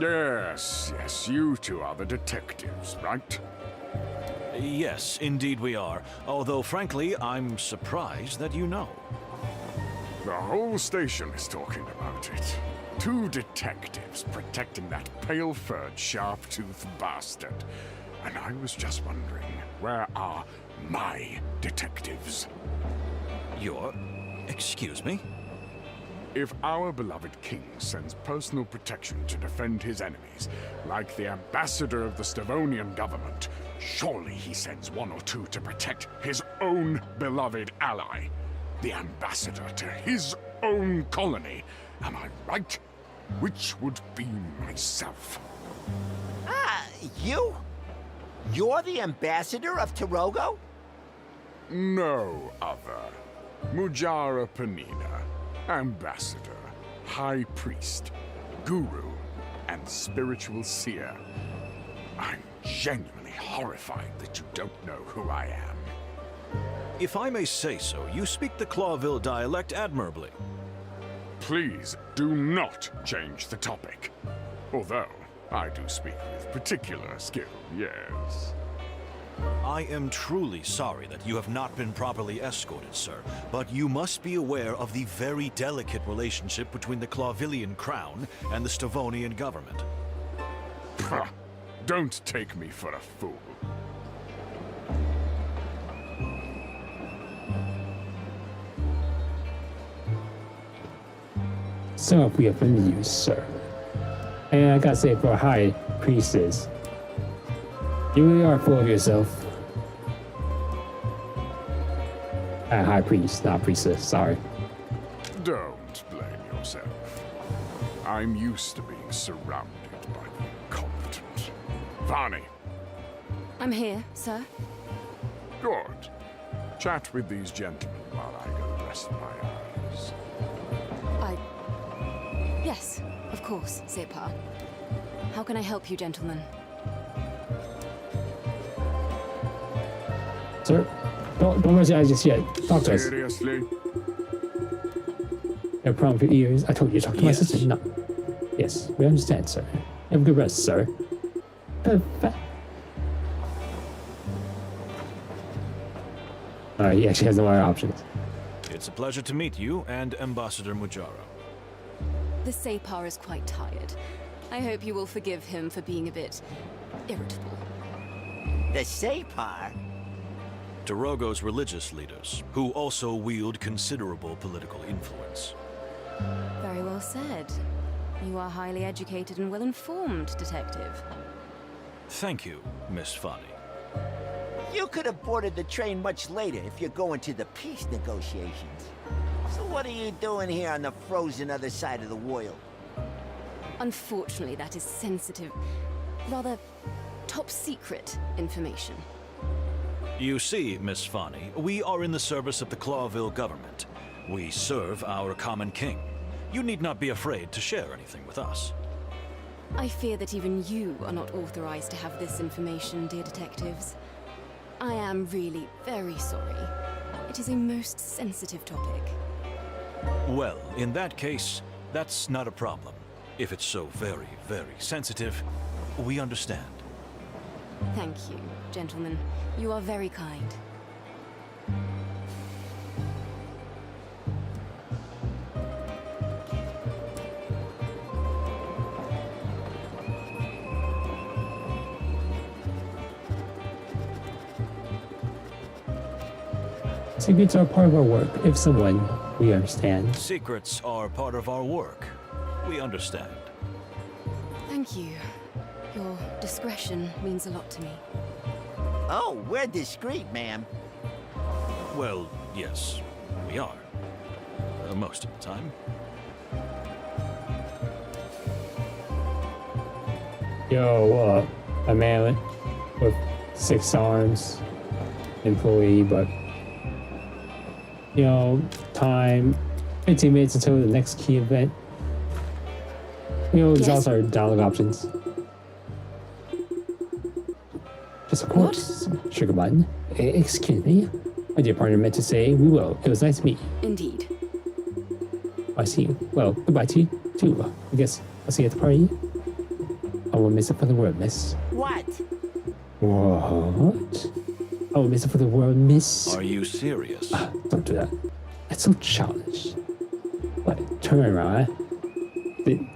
Yes, you two are the detectives, right? Yes, indeed we are. Although, frankly, I'm surprised that you know. The whole station is talking about it. 2 detectives protecting that pale-furred, sharp-toothed bastard. And I was just wondering, where are my detectives? Your... excuse me? If our beloved king sends personal protection to defend his enemies, like the ambassador of the Stavonian government, surely he sends 1 or 2 to protect his own beloved ally, the ambassador to his own colony. Am I right? Which would be myself. You? You're the ambassador of Tarogo? No other. Mujara Panina, ambassador, high priest, guru, and spiritual seer. I'm genuinely horrified that you don't know who I am. If I may say so, you speak the Clawville dialect admirably. Please do not change the topic. Although, I do speak with particular skill, yes. I am truly sorry that you have not been properly escorted, sir, but you must be aware of the very delicate relationship between the Clawvillian crown and the Stavonian government. Pah, don't take me for a fool. So if we offended you, sir. And I gotta say, for a high priestess, you really are full of yourself. High priest, not priestess, sorry. Don't blame yourself. I'm used to being surrounded by the incompetent. Varney, I'm here, sir. good. Chat with these gentlemen while I go rest my eyes. Yes, of course, Separ. How can I help you, gentlemen? Sir, don't rest your eyes just yet. Talk to us. Seriously? No problem with your ears. I told you to talk to my Yes. sister. No. Yes, we understand, sir. Have a good rest, sir. Perfect. Alright, he actually has no other options. It's a pleasure to meet you and Ambassador Mujara. The Separ is quite tired. I hope you will forgive him for being a bit irritable. The Separ? Tarogo's religious leaders, who also wield considerable political influence. Very well said. You are highly educated and well-informed, detective. Thank you, Miss Fanny. You could have boarded the train much later if you're going to the peace negotiations. So what are you doing here on the frozen other side of the world? Unfortunately, that is sensitive, rather top-secret information. You see, Miss Fanny, we are in the service of the Clawville government. We serve our common king. You need not be afraid to share anything with us. I fear that even you are not authorized to have this information, dear detectives. I am really very sorry. It is a most sensitive topic. Well, in that case, that's not a problem. If it's so very, very sensitive, we understand. Thank you, gentlemen. You are very kind. Secrets are part of our work. If someone, we understand. Secrets are part of our work. We understand. Thank you. Your discretion means a lot to me. Oh, we're discreet, ma'am. Well, yes, we are. Most of the time. Yo, a man with 6 arms, employee, but you know, time 15 minutes until the next key event. You know, there's Yes? also dialogue options. Just of course, sugar button. Excuse me. My dear partner meant to say we will. It was nice to meet you. Indeed. I see. Well, goodbye to you, too. I guess I'll see you at the party. I will miss it for the world, miss. What? What? I will miss it for the world, miss. Are you serious? Don't do that. That's so childish. What? Turn around, eh? Did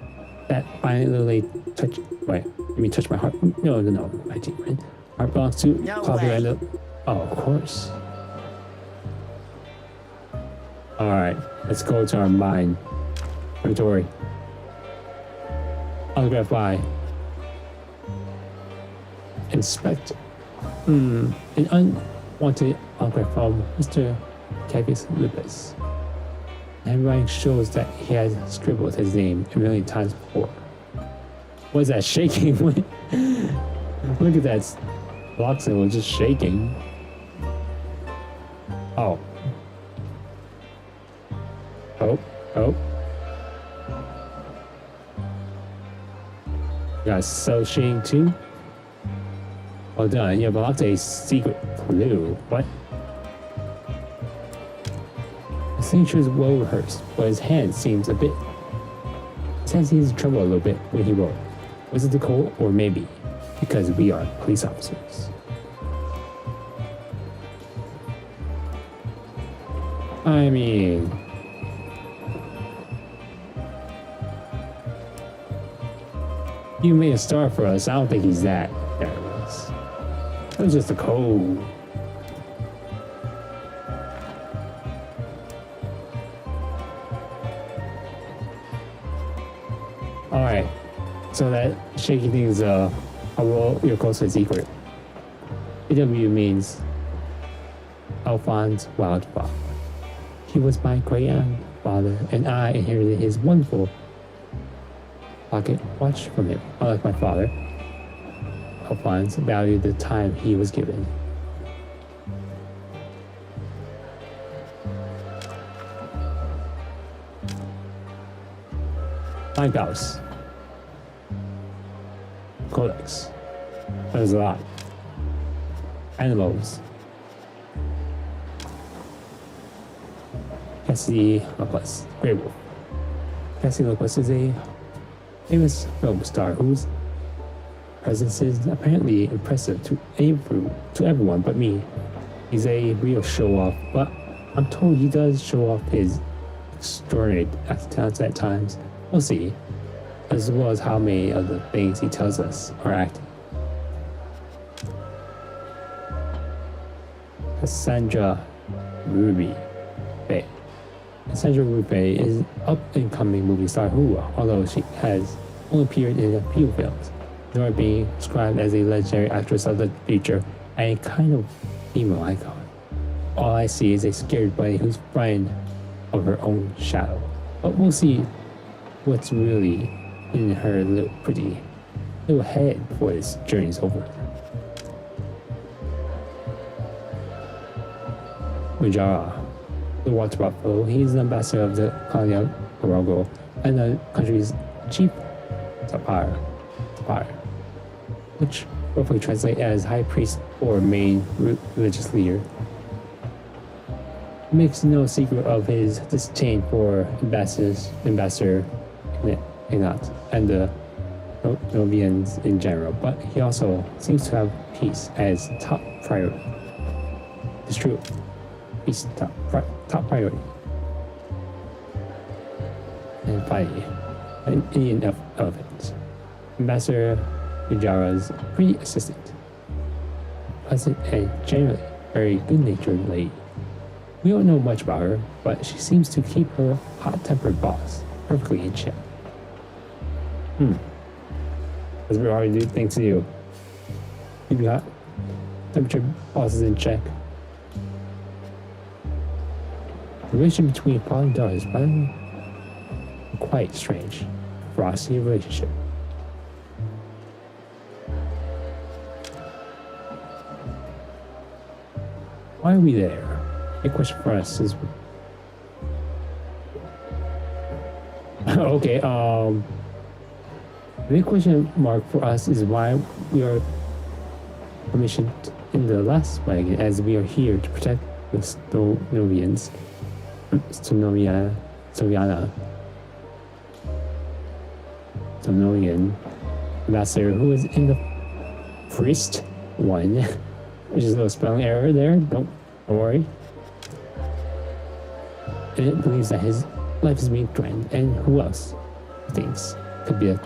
that finally touch... Wait, you mean touch my heart? No, my dear friend. Heart belongs to No Clawville way. and Oh, of course. Alright, let's go to our mine. Inventory. Autograph by. Inspect. An unwanted autograph from Mr. Cavius Lupus. Handwriting shows that he has scribbled his name a million times before. What is that shaking? Look at that. Block symbol just shaking. Oh. Oh. You got associating too? Well done. You have unlocked a secret clue. What? The signature is well rehearsed, but his hand seems a bit... His hand seems in trouble a little bit when he wrote. Was it the code, or maybe because we are police officers? I mean... You made a star for us. I don't think he's that nervous. It was just a code. Alright. So that shaky thing is you're close to a secret. AW means Alphonse Wildfather. He was my grandfather, and I inherited his wonderful pocket watch from him. Unlike my father, Alphonse valued the time he was given. Lighthouse. Codex. There's a lot. Animals. Cassie Lopez, Grey Wolf. Cassie Lopez is a famous film star whose presence is apparently impressive to everyone but me. He's a real show-off, but I'm told he does show off his extraordinary talents at times. We'll see, as well as how many of the things he tells us are acting. Cassandra Ruby Bay. Cassandra Ruby Bay is an up-and-coming movie star who, although she has only appeared in a few films, nor being described as a legendary actress of the future and a kind of female icon. All I see is a scared bunny who's frightened of her own shadow. But we'll see what's really in her pretty little head before this journey's over. Mujara, the water buffalo, he's the ambassador of the colony Carago and the country's chief tapir, which roughly translates as high priest or main religious leader. He makes no secret of his disdain for Ambassador Ignat and the Novians in general, but he also seems to have peace as top priority. It's true. Peace top priority. And finally, an Indian elephant. Ambassador Ujara's pretty assistant. Pleasant and generally very good-natured lady. We don't know much about her, but she seems to keep her hot-tempered boss perfectly in check. As we already do things to you. Keep your hot-tempered bosses in check. The relation between father and daughter is quite strange. Frosty relationship. Why are we there? A question for us is okay, the big question mark for us is why we are commissioned in the last wagon, as we are here to protect the Stonovians, Stonoviana, Somnolian ambassador who is in the first one, which is a little spelling error there. Don't worry. And it believes that his life is being threatened, and who else thinks could be a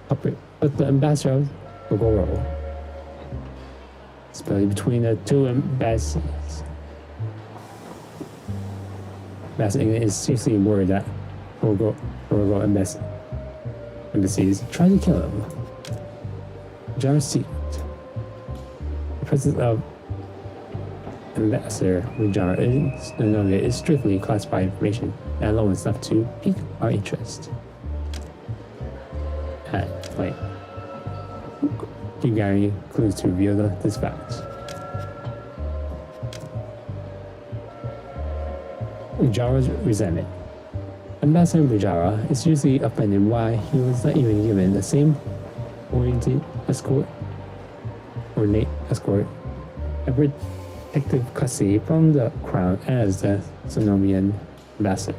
culprit but the ambassador of Gogoro. Spelling between the two ambassadors. Ambassador is seriously worried that Gogoro embassies try to kill him. Jara's secret. The presence of Ambassador Mujara is strictly classified information and alone is enough to pique our interest. Wait. You got any clues to reveal this fact? Mujara's resentment. Ambassador Mujara is usually offended why he was not even given the same ornate escort, and protective custody from the crown as the Sonomian ambassador.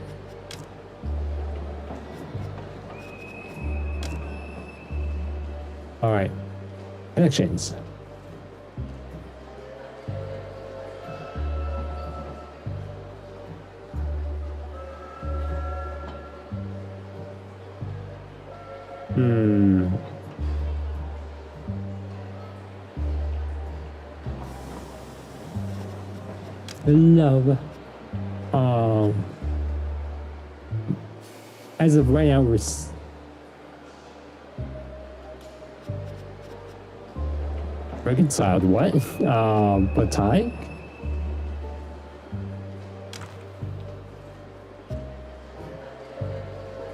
Alright. Connections. Love. As of right now, we're reconciled. What? Platonic?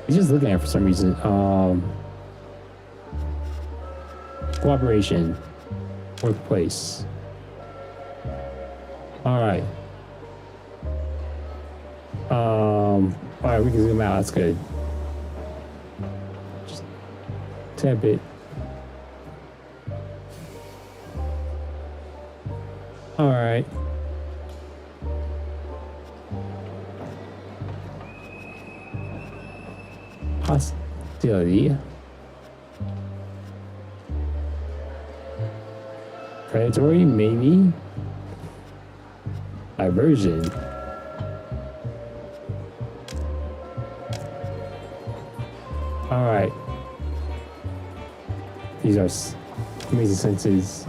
He's just looking at it for some reason. Cooperation. Workplace. Alright. Alright, we can zoom out. That's good. Just a tad bit. Alright. Hostility. Predatory, maybe. Diversion. Alright. These are amazing senses.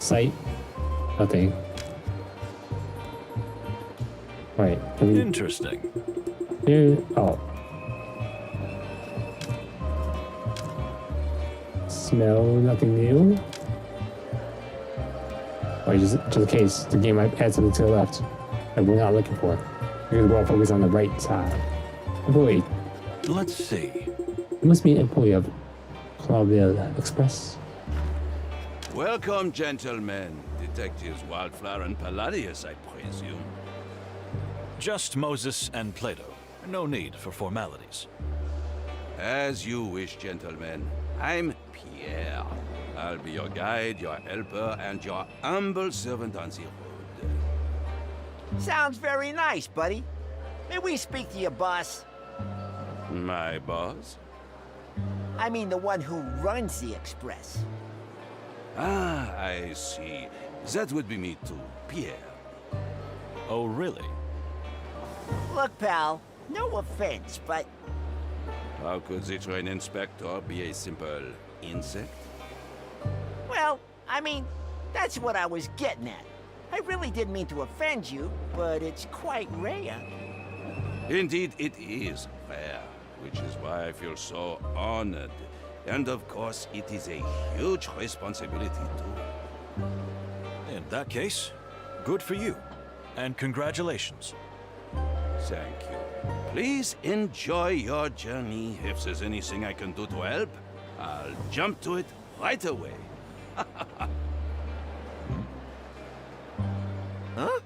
Sight. Nothing. Right. Interesting. Here. Oh. Smell. Nothing new. Or just in case the game might add something to the left that we're not looking for. We're gonna go and focus on the right side. Employee. Let's see. You must be an employee of Clawville Express. Welcome, gentlemen. Detectives Wildflower and Palladius, I presume. Just Moses and Plato. No need for formalities. As you wish, gentlemen. I'm Pierre. I'll be your guide, your helper, and your humble servant on the road. Sounds very nice, buddy. May we speak to your boss? My boss? I mean the one who runs the Express. Ah, I see. That would be me too, Pierre. Oh, really? Look, pal, no offense, but How could the train inspector be a simple insect? well, I mean, that's what I was getting at. I really didn't mean to offend you, but it's quite rare. Indeed, it is rare, which is why I feel so honored. And of course, it is a huge responsibility too. In that case, good for you. And congratulations. Thank you. Please enjoy your journey. If there's anything I can do to help, I'll jump to it right away. Huh?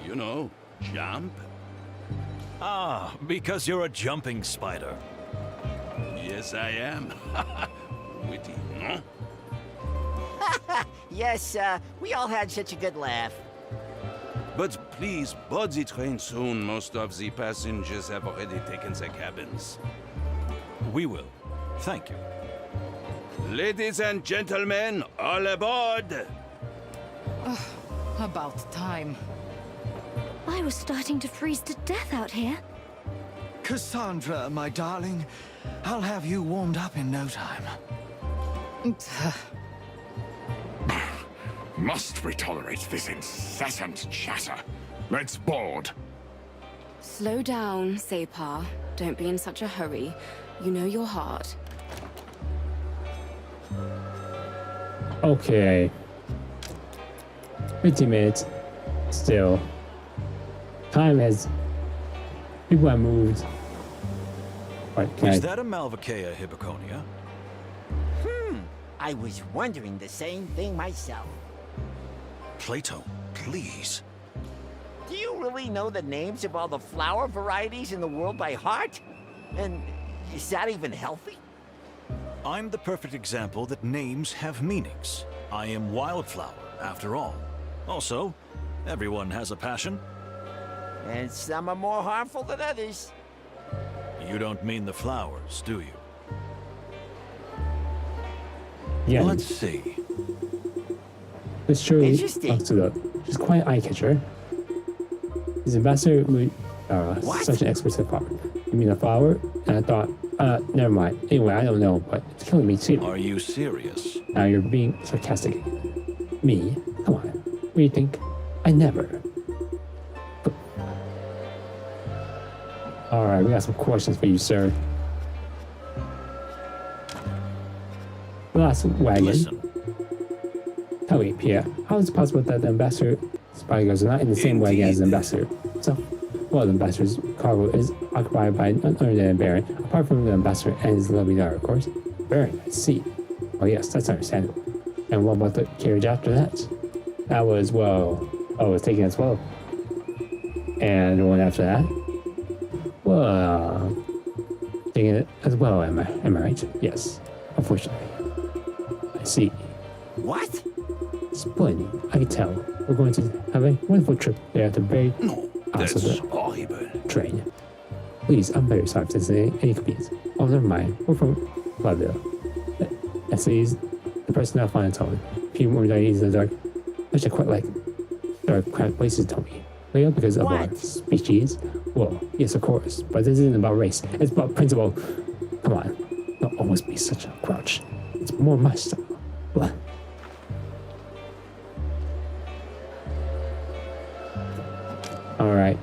You know, jump. Ah, because you're a jumping spider. Yes, I am. Witty, no? Yes, we all had such a good laugh. But please board the train soon. Most of the passengers have already taken their cabins. We will. Thank you. Ladies and gentlemen, all aboard! About time. I was starting to freeze to death out here. Cassandra, my darling, I'll have you warmed up in no time. Must we tolerate this incessant chatter? Let's board. Slow down, Separ. Don't be in such a hurry. You know your heart. Okay. 15 minutes. Still. Time has. People have moved. Right, Is that a Malvaceae hippoconia? I was wondering the same thing myself. Plato, please. Do you really know the names of all the flower varieties in the world by heart? And is that even healthy? I'm the perfect example that names have meanings. I am Wildflower, after all. Also, everyone has a passion. And some are more harmful than others. You don't mean the flowers, do you? Yeah. Let's see. This truly Interesting. up to the. She's quite an eye catcher. His ambassador would. What? Such an expert flower. You mean a flower? And I thought, never mind. Anyway, I don't know, but it's killing me too. Are you serious? Now you're being sarcastic. Me? Come on. What do you think? I never. Alright, we got some questions for you, sir. Last wagon. Listen, Tell me, Pierre, how is it possible that the ambassador bodyguards are not in the same wagon as the ambassador? So, well, the ambassador's cargo is occupied by none other than a baron, apart from the ambassador and his lovely daughter, of course. Baron, I see. Oh yes, that's understandable. And what about the carriage after that? That was, well, oh, it was taken as well. And the one after that? Well, taking it as well, am I right? Yes, unfortunately. I see. What? Splendid, I can tell. We're going to have a wonderful trip there at the very That's of the horrible. train. Please, I'm very sorry if there's any inconvenience. Oh, never mind. We're from Clawville. That says the person not fine told me. People more days in the dark, which I quite like. Dark, cramped places, told me. Well, because of our What? species. Well, yes, of course, but this isn't about race. It's about principle. Come on, don't always be such a grouch. It's more my style. What? All right.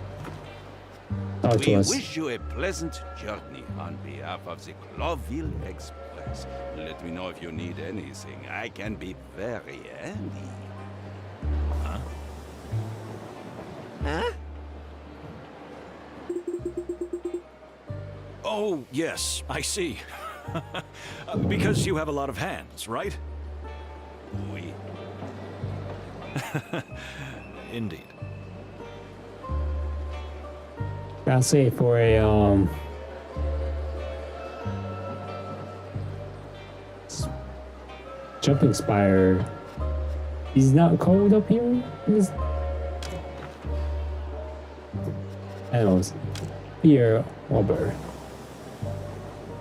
Talk to We us. wish you a pleasant journey on behalf of the Clawville Express. Let me know if you need anything. I can be very handy. Huh? oh, yes, I see. Because you have a lot of hands, right? Oui. Indeed. I'll say for a jumping spire. He's not cold up here. He's animals. Pierre Walber.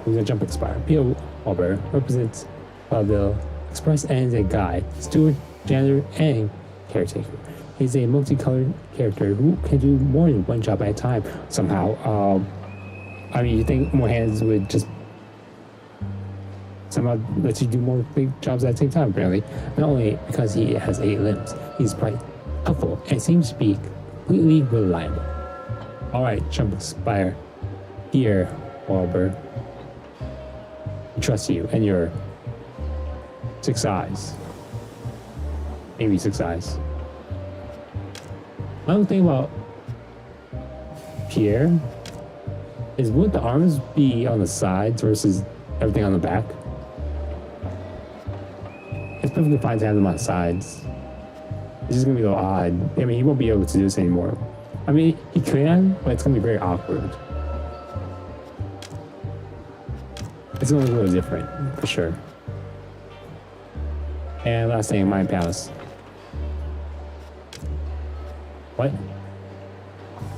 Who's a jumping spire. Pierre Walber represents Clawville Express and is a guide, steward, janitor, and caretaker. He's a multicolored character who can do more than one job at a time somehow. I mean, you think more hands would just somehow let you do more big jobs at the same time, apparently. Not only because he has 8 limbs, he's quite helpful and seems to be completely reliable. Alright, Jump Spire. Here, Walber. I trust you and your 6 eyes. Maybe 6 eyes. My only thing about Pierre is would the arms be on the sides versus everything on the back? It's perfectly fine to have them on the sides. It's just gonna be a little odd. I mean, he won't be able to do this anymore. I mean, he can, but it's gonna be very awkward. It's gonna be a little different, for sure. And last thing, Mind Palace. What?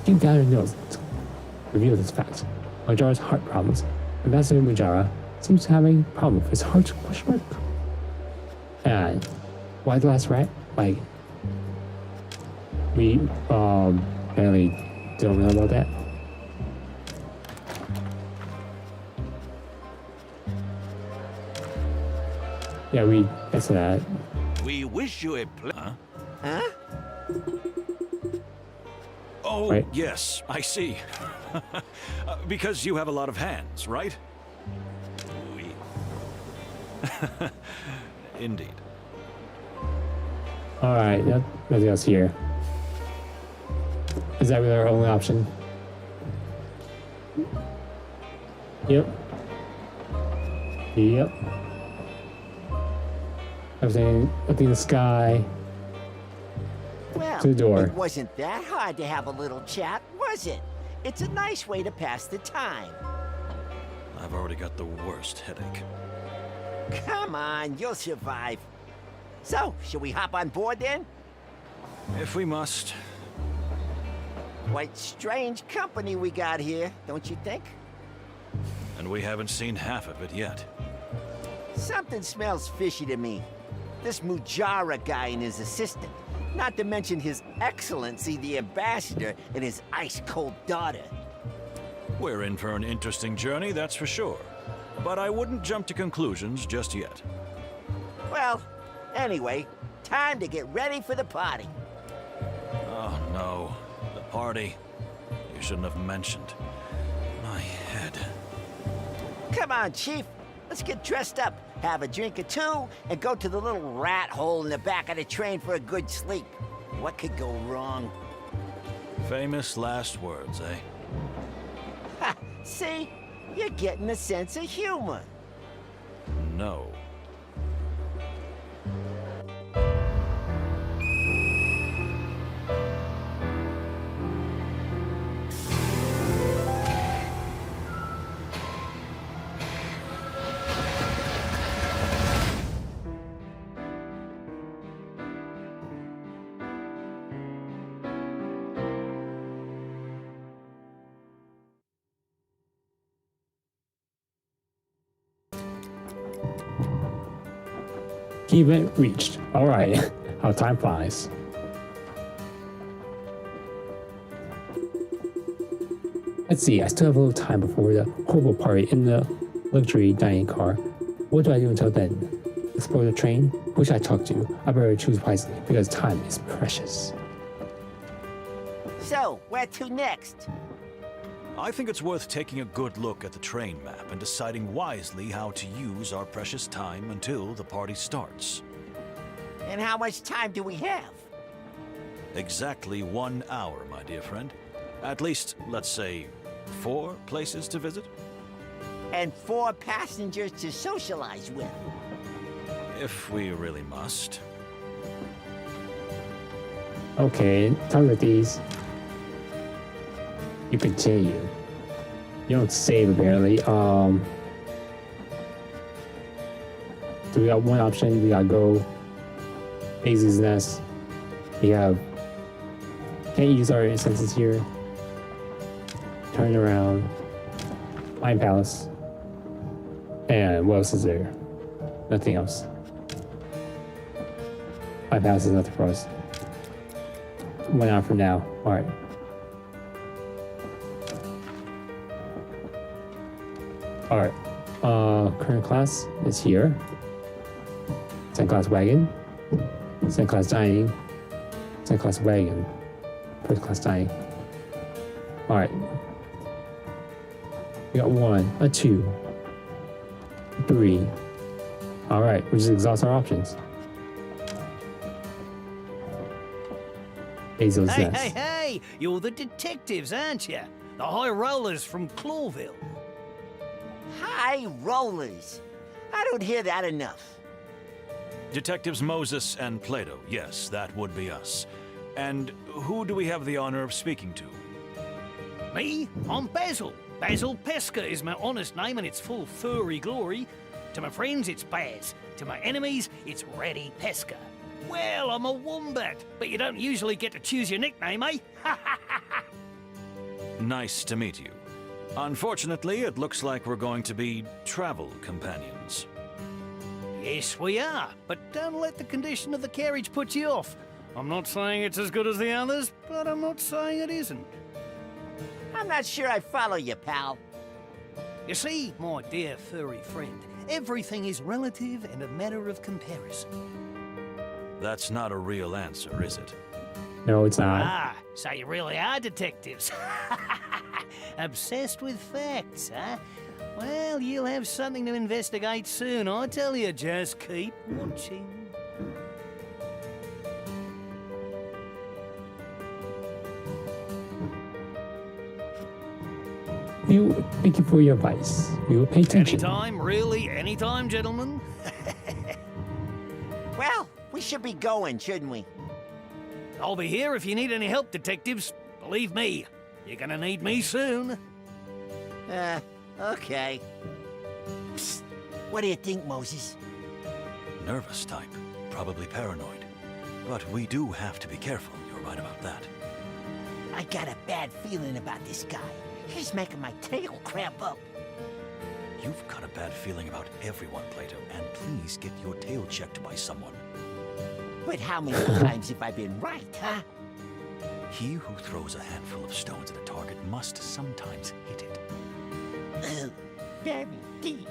King gathered notes to reveal this fact. Mujara's heart problems. Ambassador Mujara seems to have a problem with his heart? And why the last rat? Like, we apparently don't know about that. Yeah, we guess that. We wish you a Huh? Oh, Right. yes, I see. Because you have a lot of hands, right? Oui. Indeed. Alright, nothing else here. Is that really our only option? Yep. Yep. Everything up in the sky. Well, To the door. it wasn't that hard to have a little chat, was it? It's a nice way to pass the time. I've already got the worst headache. Come on, you'll survive. So, should we hop on board then? If we must. Quite strange company we got here, don't you think? And we haven't seen half of it yet. Something smells fishy to me. This Mujara guy and his assistant. Not to mention His Excellency the Ambassador and his ice-cold daughter. We're in for an interesting journey, that's for sure. But I wouldn't jump to conclusions just yet. Well, anyway, time to get ready for the party. Oh no, the party. You shouldn't have mentioned. My head. Come on, Chief. Let's get dressed up, have a drink or two, and go to the little rat hole in the back of the train for a good sleep. What could go wrong? Famous last words, eh? Ha! See? You're getting a sense of humor. No. Key event reached. Alright, how time flies. Let's see, I still have a little time before the horrible party in the luxury dining car. What do I do until then? Explore the train? Who should I talk to? I better choose wisely because time is precious. So, where to next? I think it's worth taking a good look at the train map and deciding wisely how to use our precious time until the party starts. And how much time do we have? Exactly 1 hour, my dear friend. At least, let's say, 4 places to visit? And 4 passengers to socialize with. If we really must. Okay, times like these. You continue. You don't save apparently. So we got one option, we gotta go Daisy's Nest. We have can't use our senses here. Turn around. Mine Palace. And what else is there? Nothing else. Mine Palace is nothing for us. 1 hour from now. Alright. Alright, current class is here. Second class wagon. Second class dining. Second class wagon. First class dining. Alright. We got 1, a 2, 3. Alright, we just exhaust our options. Hazel's Hey, Nest. hey, hey! You're the detectives, aren't you? The high rollers from Clawville. High rollers. I don't hear that enough. Detectives Moses and Plato, yes, that would be us. And who do we have the honor of speaking to? Me? I'm Basil. Basil Pesca is my honest name and its full furry glory. To my friends, it's Baz. To my enemies, it's Ratty Pesca. Well, I'm a wombat, but you don't usually get to choose your nickname, eh? nice to meet you. Unfortunately, it looks like we're going to be travel companions. Yes, we are, but don't let the condition of the carriage put you off. I'm not saying it's as good as the others, but I'm not saying it isn't. I'm not sure I follow you, pal. You see, my dear furry friend, everything is relative and a matter of comparison. That's not a real answer, is it? No, it's not. Ah, so you really are detectives. Obsessed with facts, huh? Well, you'll have something to investigate soon, I tell you. Just keep watching. Thank you for your advice. We will pay attention. Anytime, really, anytime, gentlemen. Well, we should be going, shouldn't we? I'll be here if you need any help, detectives. Believe me, you're gonna need me soon. Okay. Psst. What do you think, Moses? Nervous type, probably paranoid. But we do have to be careful, you're right about that. I got a bad feeling about this guy. He's making my tail cramp up. You've got a bad feeling about everyone, Plato, and please get your tail checked by someone. But how many times have I been right, huh? He who throws a handful of stones at a target must sometimes hit it. Very deep.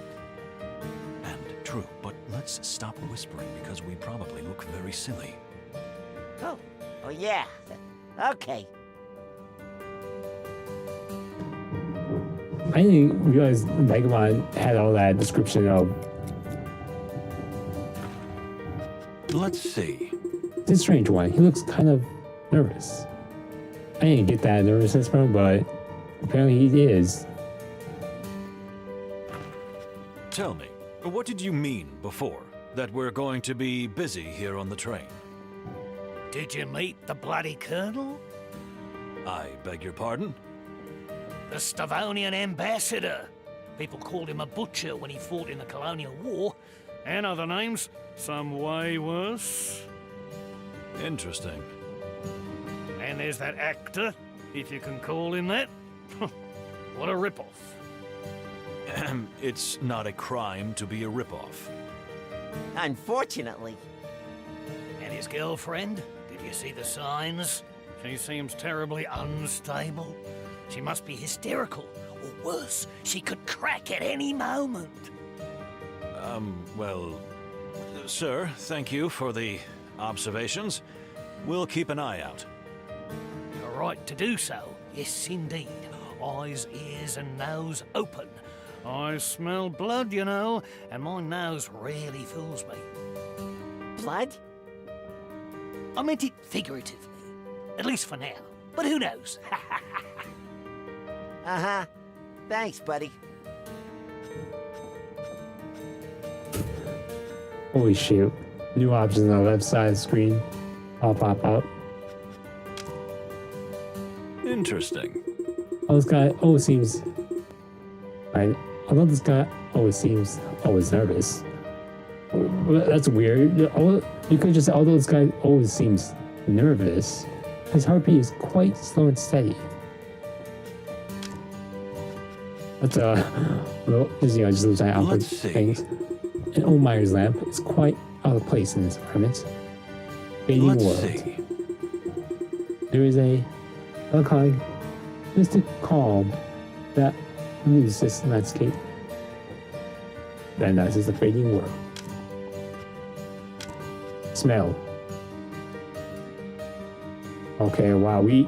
And true, but let's stop whispering because we probably look very silly. Oh yeah. Okay. I didn't realize Vagabond had all that description of. Let's see. This strange one. He looks kind of nervous. I didn't get that nervousness from him, but apparently he is. Tell me, what did you mean before? That we're going to be busy here on the train? Did you meet the bloody colonel? I beg your pardon? The Stavonian ambassador. People called him a butcher when he fought in the colonial war. And other names, some way worse. Interesting. And there's that actor, if you can call him that. What a ripoff. It's not a crime to be a ripoff. Unfortunately. And his girlfriend? Did you see the signs? She seems terribly unstable. She must be hysterical. Or worse, she could crack at any moment. Well, sir, thank you for the observations. We'll keep an eye out. You're right to do so. Yes, indeed. Eyes, ears, and nose open. I smell blood, you know, and my nose rarely fools me. Blood? I meant it figuratively. At least for now. But who knows? Uh-huh. Thanks, buddy. Holy shoot. New options on the left side of the screen. All pop up. Interesting. Oh, this guy always seems. Although this guy always seems always nervous. Well, that's weird. You could just say, although this guy always seems nervous, his heartbeat is quite slow and steady. But, well, just those awkward Let's see. things. An old Myers lamp is quite out of place in this environment. Fading Let's world. see. There is a melancholic, mystic calm that moves this landscape. And that is the fading world. Smell. Okay, wow, we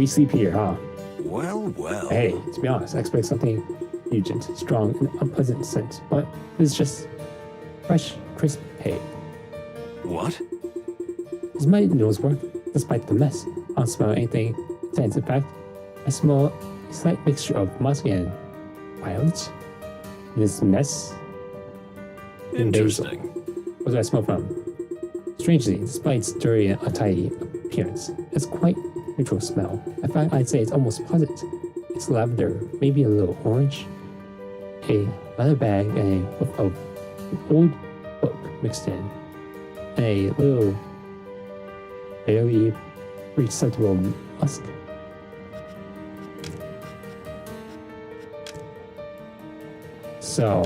sleep here, huh? Well, well. Hey, to be honest, I expect something pungent, strong, and unpleasant scent, but it's just fresh, crisp hay. What? Does my nose work despite the mess? I don't smell anything intense. In fact, I smell a slight mixture of musk and violence. In this mess. And basil. Interesting. What do I smell from? Strangely, despite its dirty and untidy appearance, it's quite neutral smell. In fact, I'd say it's almost pleasant. It's lavender, maybe a little orange, a leather bag, and a whiff of an old book mixed in, and a little barely perceptible musk. So.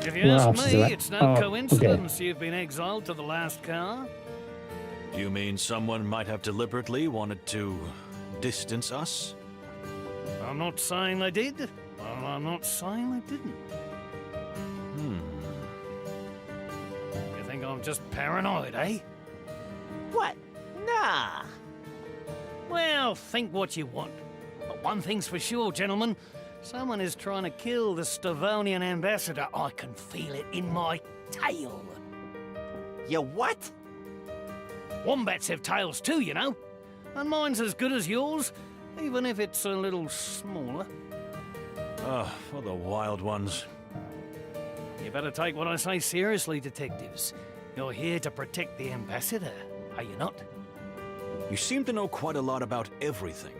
If you Where ask else is me, it? it's no Oh, coincidence you've been exiled to the last car. You mean someone might have deliberately wanted to distance us? I'm not saying they did. Well, I'm not saying they didn't. You think I'm just paranoid, eh? What? Nah. Well, think what you want. But one thing's for sure, gentlemen. Someone is trying to kill the Stavonian ambassador. I can feel it in my tail. You what? Wombats have tails too, you know. And mine's as good as yours, even if it's a little smaller. Ah, for the wild ones. You better take what I say seriously, detectives. You're here to protect the ambassador, are you not? You seem to know quite a lot about everything.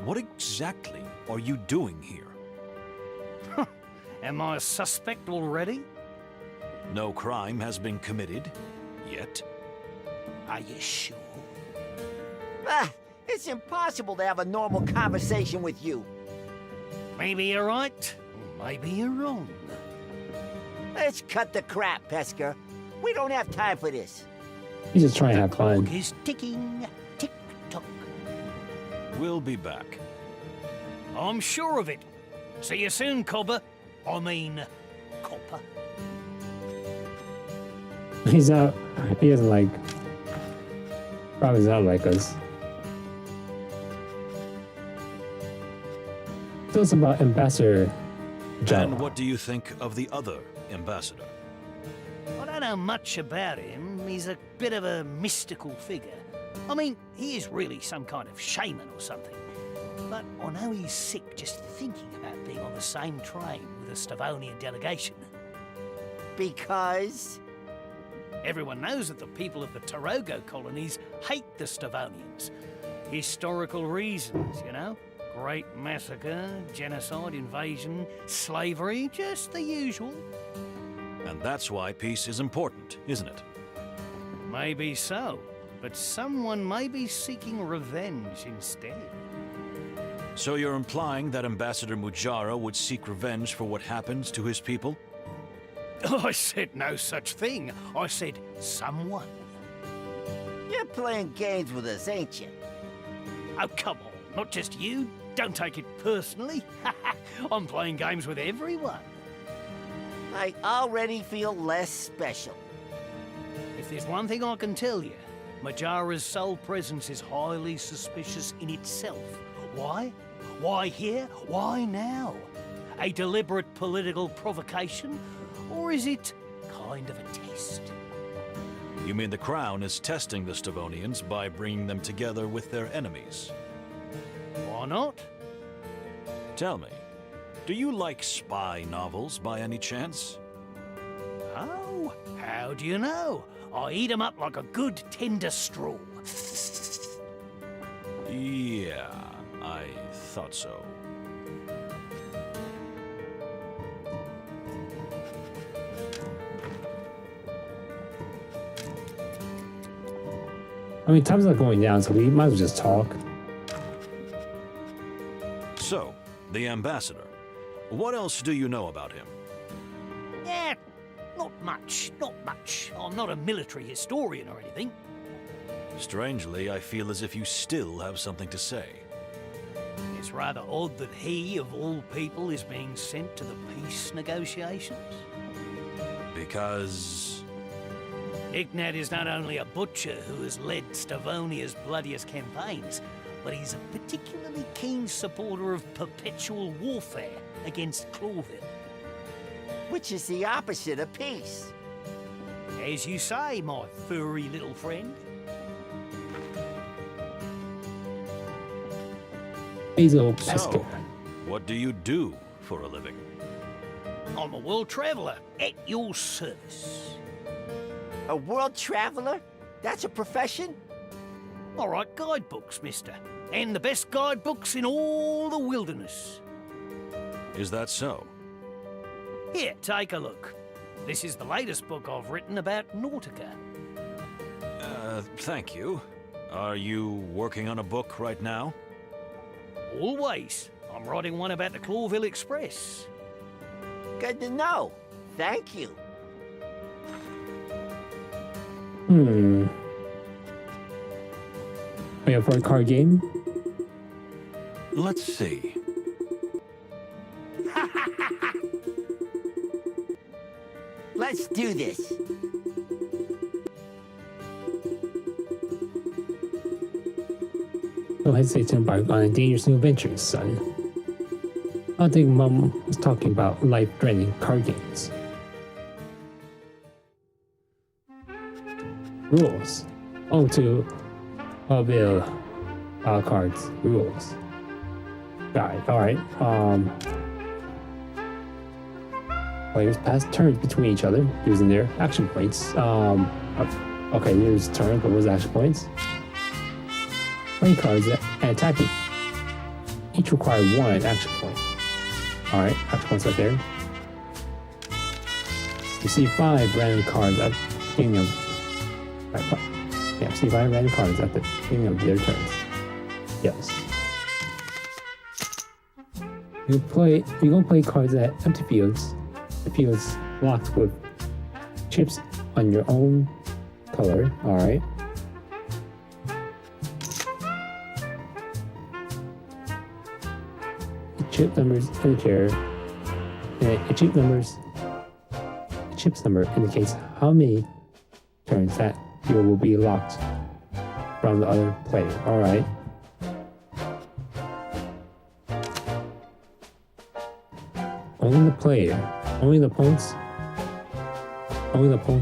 What exactly are you doing here? Am I a suspect already? No crime has been committed yet. Are you sure? Ah, it's impossible to have a normal conversation with you. Maybe you're right, or maybe you're wrong. Let's cut the crap, Pesker. We don't have time for this. He's just trying to have fun. Clock is ticking, tick-tock. We'll be back. I'm sure of it. See you soon, Copper. I mean, Copper. He's not. He doesn't like. Probably not like us. Tell us about Ambassador John. And what do you think of the other ambassador? I don't know much about him. He's a bit of a mystical figure. I mean, he is really some kind of shaman or something. But I know he's sick just thinking about being on the same train with a Stavonian delegation. Because? Everyone knows that the people of the Tarogo colonies hate the Stavonians. Historical reasons, you know? Great massacre, genocide, invasion, slavery, just the usual. And that's why peace is important, isn't it? Maybe so, but someone may be seeking revenge instead. So you're implying that Ambassador Mujara would seek revenge for what happens to his people? I said no such thing. I said someone. You're playing games with us, ain't you? Oh, come on. Not just you. Don't take it personally. I'm playing games with everyone. I already feel less special. If there's one thing I can tell you, Majara's sole presence is highly suspicious in itself. Why? Why here? Why now? A deliberate political provocation? Or is it kind of a test? You mean the Crown is testing the Stavonians by bringing them together with their enemies? Why not? Tell me, do you like spy novels by any chance? Oh, how do you know? I eat 'em up like a good tender straw. Yeah, I thought so. I mean, time's not going down, so we might as well just talk. So, the ambassador. What else do you know about him? Yeah, not much, not much. I'm not a military historian or anything. Strangely, I feel as if you still have something to say. It's rather odd that he, of all people, is being sent to the peace negotiations. Because... Ignat is not only a butcher who has led Stavonia's bloodiest campaigns, but he's a particularly keen supporter of perpetual warfare against Clawville. Which is the opposite of peace. As you say, my furry little friend. He's a little So, pesky. what do you do for a living? I'm a world traveller at your service. A world traveler? That's a profession? I write guidebooks, mister. And the best guidebooks in all the wilderness. Is that so? Here, take a look. This is the latest book I've written about Nautica. Thank you. Are you working on a book right now? Always. I'm writing one about the Clawville Express. Good to know. Thank you. We have for a card game. Let's see. Let's do this. Don't hesitate to embark on a dangerous new adventure, son. I don't think Mom was talking about life-threatening card games. Rules. Oh, to Clawville cards. Rules. Got it. Alright. Players pass turns between each other using their action points. Okay, there's turns, but what's action points? Playing cards and attacking. Each require one action point. Alright, action points right there. You see 5 random cards at the beginning of... see 5 random cards at the beginning of their turns. Yes. You gonna play cards at empty fields. The fields locked with chips on your own color. Alright. Chip numbers indicate a chip's number indicates how many turns that field will be locked from the other player. Alright. Only the opponent's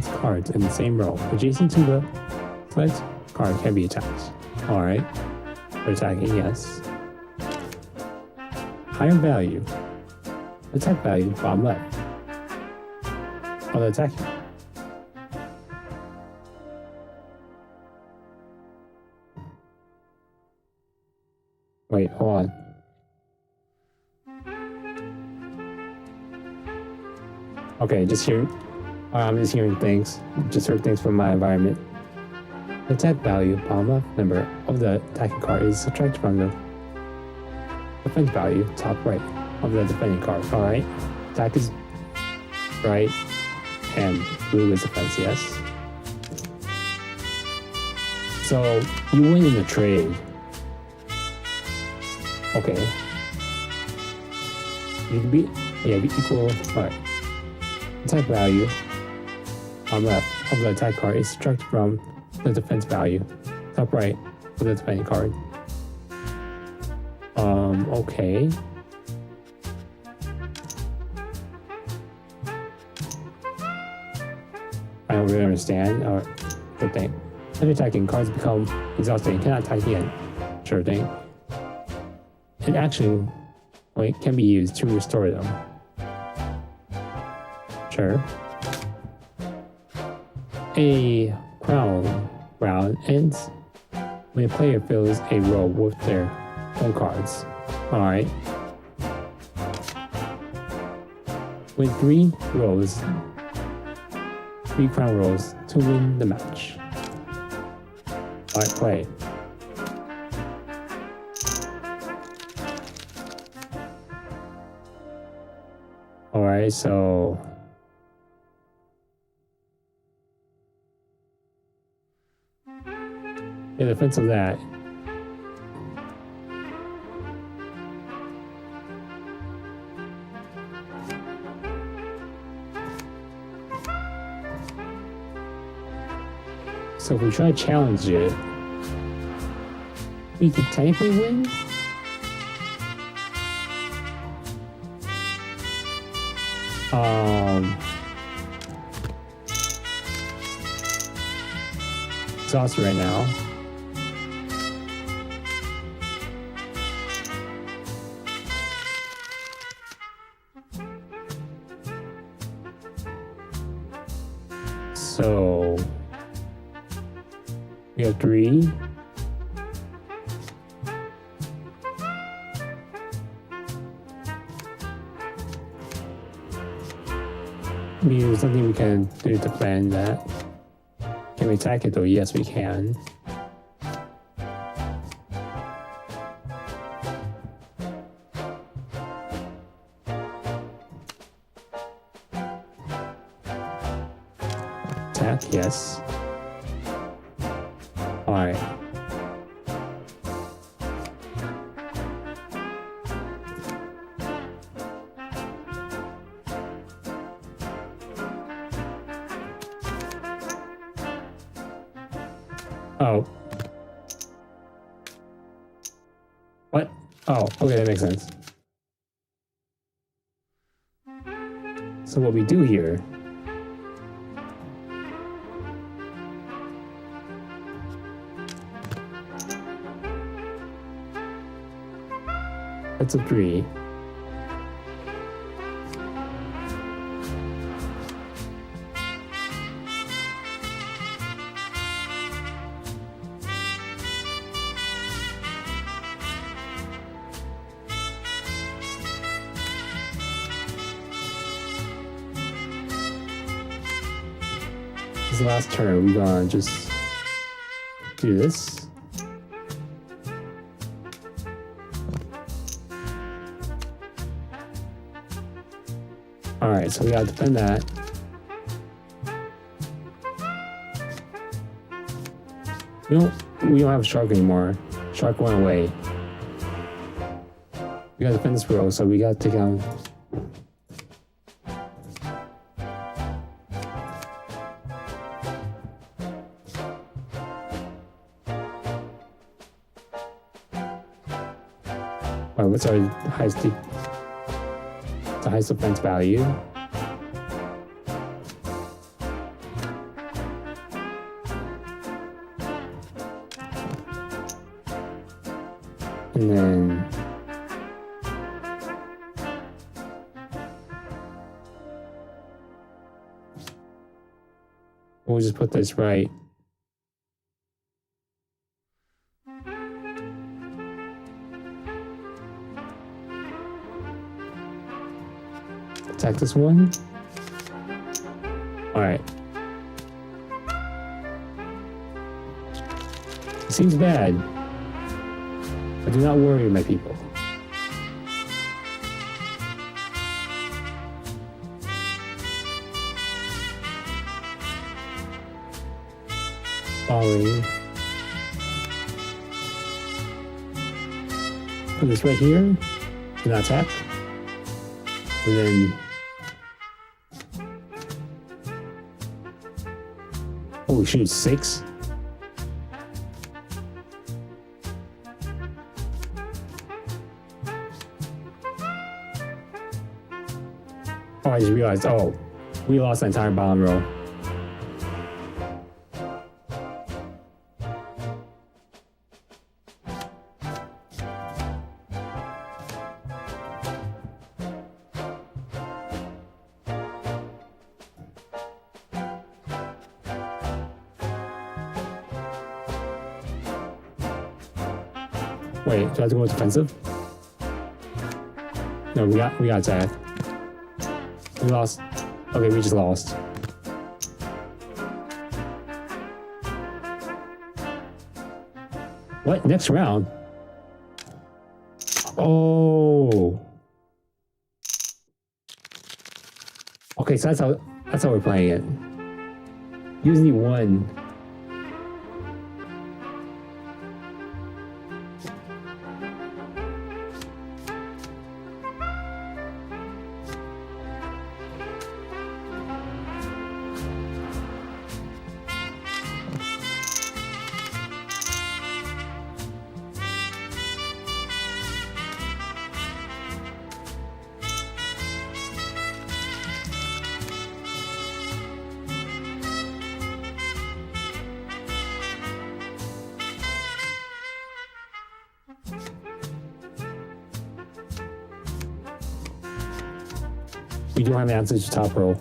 cards in the same row adjacent to the select card can be attacked. Alright. For attacking, yes. Higher value. Attack value, bottom left. Other attacking. Wait, hold on. Okay, I'm just hearing things. Just heard things from my environment. The attack value, bottom left number of the attacking card is subtracted from the defense value, top right of the defending card. Alright. Attack is right, and blue is defense, yes. So, you win in the trade. Okay. You can be equal. Alright. Attack value on left of the attack card is subtracted from the defense value, top right of the defending card. Okay. I don't really understand. Good thing. If attacking, cards become exhausted and cannot attack again. Sure thing. An action point can be used to restore them. Sure. A crown round ends when a player fills a row with their own cards. Alright. Win 3 crown rolls to win the match. Alright, play. Alright, so... in defense of that, so if we try to challenge it, we could technically win. Exhausted right now. So we have 3. mean, there's nothing we can do to plan that. Can we attack it though? Yes, we can. Attack, yes. Alright. Oh. What? Oh, okay, that makes sense. So what we do here... That's a 3. This last turn, we're gonna just do this. Alright, so we gotta defend that. We don't have a shark anymore. Shark went away. We gotta defend this row, so we gotta take out. Alright, what's our highest the highest defense value? And then we'll just put this right. Attack this one. Alright. It seems bad. But do not worry, my people. Following. Put this right here. Do not attack. And then holy shoot, 6? Oh, I just realized, oh, we lost the entire bottom row. Wait, do I have to go defensive? No, we got attack. We lost. Okay, we just lost. What? Next round? Oh. Okay, so that's how we're playing it. You just need one. We don't have answers to top row.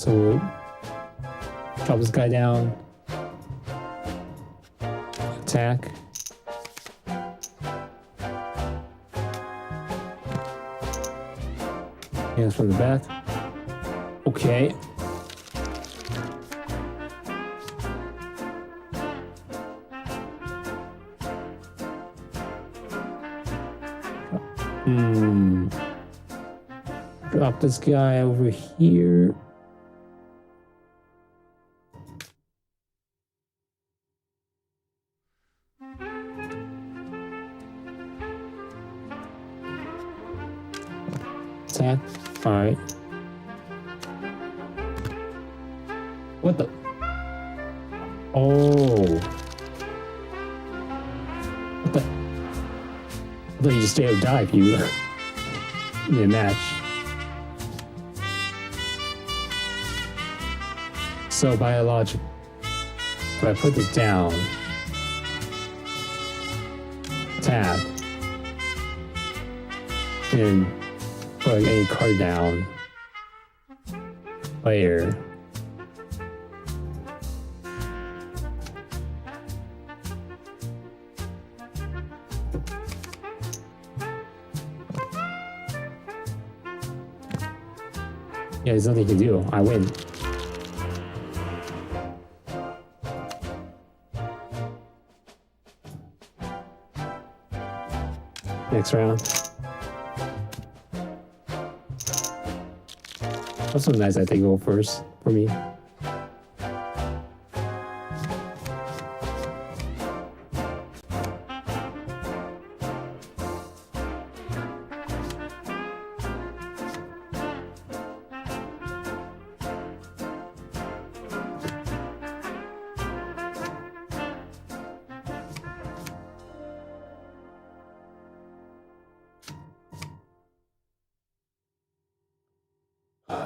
So we'll drop this guy down. Attack. Hands from the back. Okay. Drop this guy over here. Attack. Alright. What the? Oh. What the? I thought you just straight up die if you in a match. So by logic, if I put this down, tab, and put like any card down, player, yeah, there's nothing you can do. I win. Next round. Also nice that they go first for me.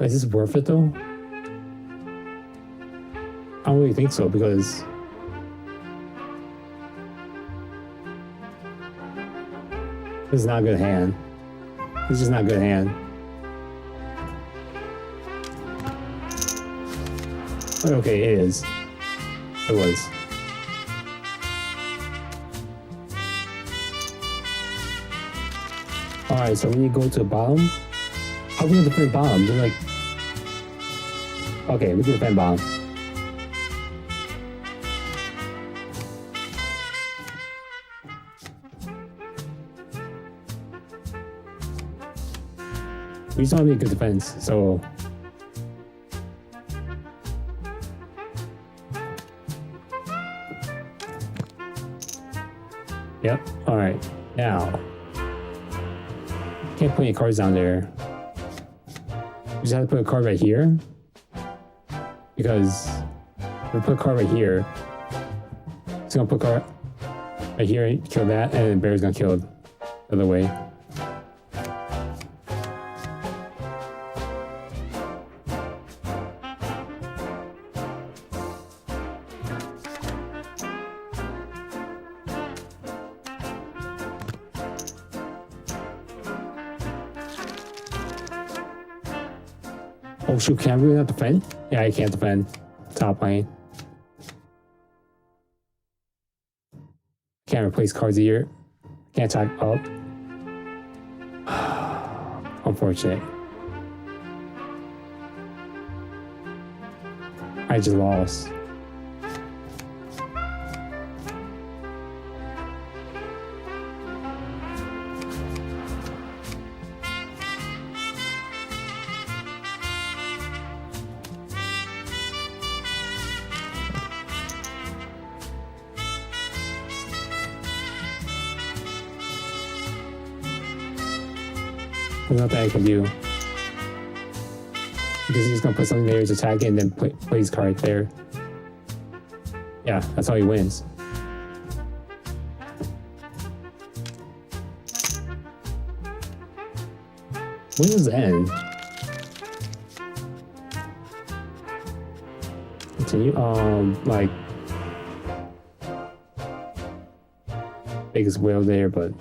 Is this worth it though? I don't really think so because this is not a good hand. This is just not a good hand. Okay, it is. It was. Alright, so when you go to the bottom, how are we gonna defend bottom? They're like, okay, we can defend bottom. We just want to be a good defense, so. Yep, alright, now. Can't put any cards down there. We just have to put a card right here. Because if we put a card right here, it's gonna put a card right here and kill that, and then Bear's gonna kill the other way. Oh shoot, can I really not defend? Yeah, I can't defend top lane. Can't replace cards here. Can't attack up. Unfortunate. I just lost. There's nothing I can do. Because he's just gonna put something there to attack it and then play his card there. Yeah, that's how he wins. When does it end? Continue. Like biggest whale there, but.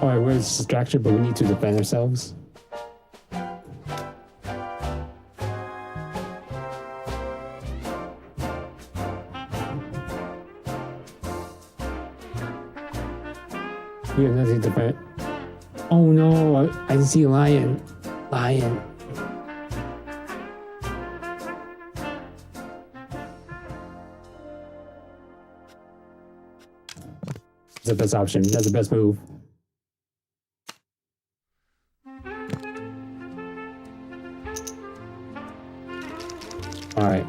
Alright, we're distracted, but we need to defend ourselves. We have nothing to defend. Oh no, I see a lion. Lion. That's the best option. That's the best move. Alright.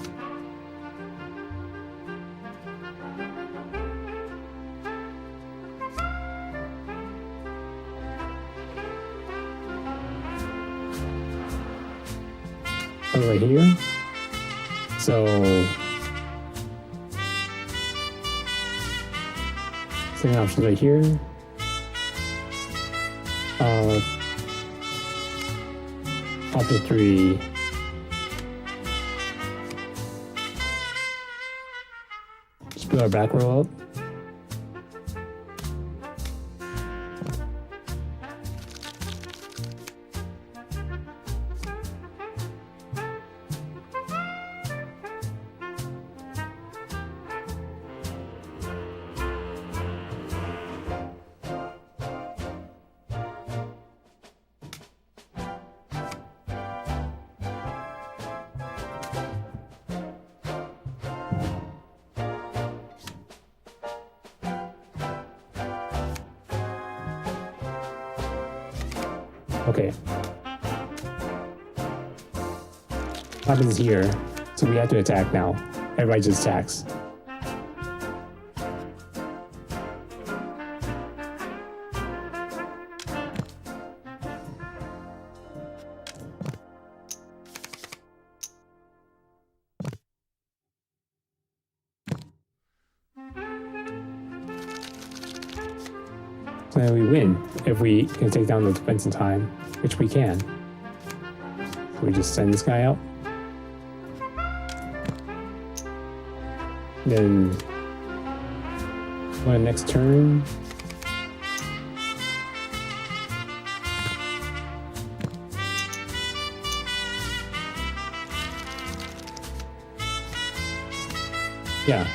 Right here. So second option right here. Option 3. Just put our back row up. Okay. What happens here? So we have to attack now. Everybody just attacks. So then we win if we can take down the defense in time, which we can. So we just send this guy out. Then on next turn. Yeah.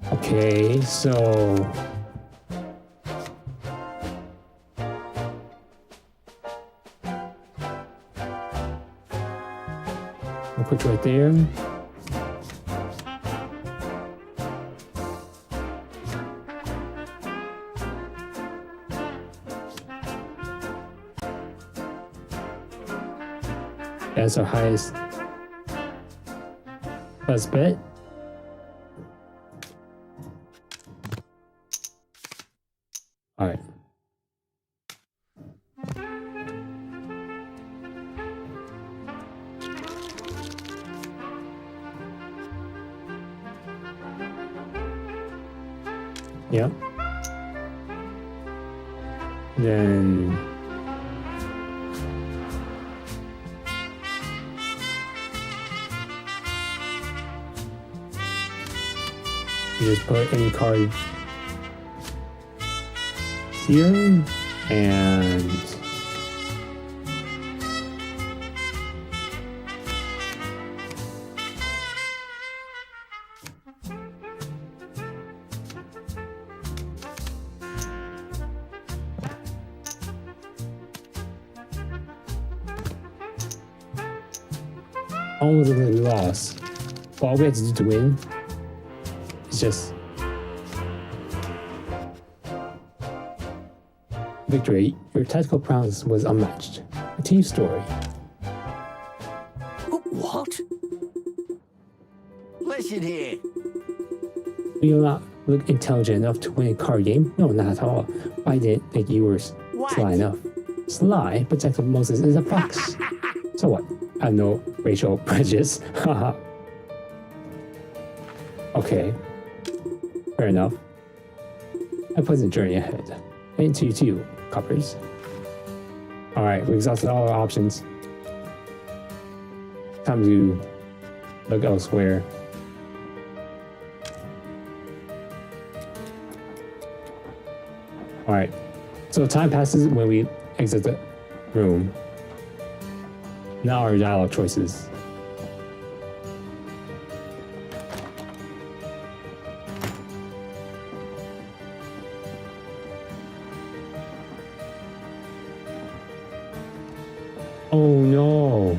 Okay, so I'll put you right there. That's our highest best bet. All right. Yep. Then you just put any card here and almost like we lost. But all we had to do to win is just victory. Your tactical prowess was unmatched. A team story. What? Listen here. We will not look intelligent enough to win a card game? No, not at all. I didn't think you were sly enough. Sly? Detective Moses is a fox. So what? I have no racial prejudice. Haha. Okay. Fair enough. A pleasant journey ahead. And to you too, coppers. Alright, we exhausted all our options. Time to look elsewhere. Alright. So time passes when we exit the room. Now our dialogue choices. Oh no.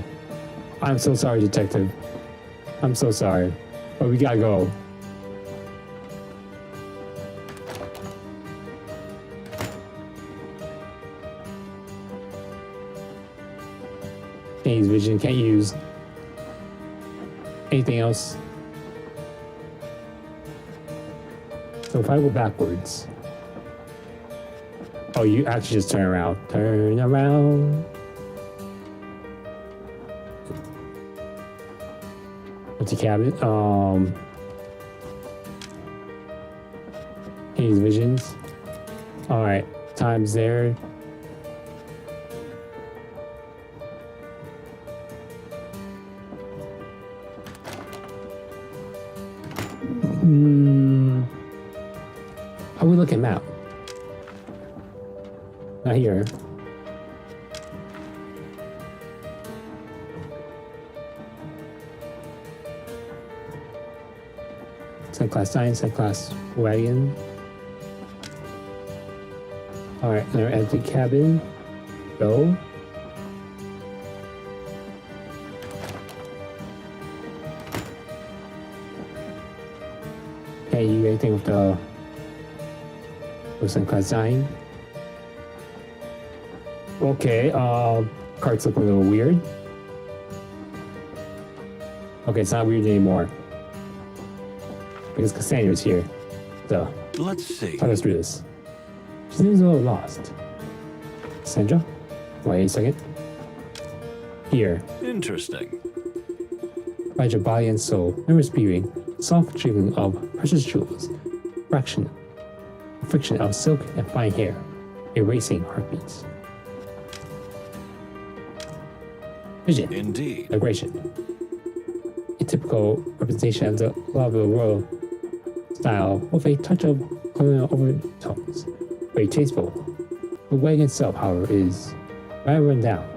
I'm so sorry, detective. I'm so sorry. But we gotta go. Can't use vision, can't use anything else. So if I go backwards. Oh, you actually just turn around. Turn around. Empty cabinet. Can't use visions. Alright, time's there. How we look at map? Not here. Second class science, second class wagon. Alright, another empty cabin. Go. Okay, you anything with the second class dying? Okay, cards look a little weird. Okay, it's not weird anymore. Because Cassandra's here. So, let's see. Talk us through this. She seems a little lost. Cassandra? Wait a second. Here. Interesting. By your body and soul, never speaking, soft trickling of precious jewels, friction of silk and fine hair, erasing heartbeats. Vision. Indeed. Migration. A typical representation of the Clawville royal style with a touch of colonial overtones. Very tasteful. The wagon itself, however, is rather run down.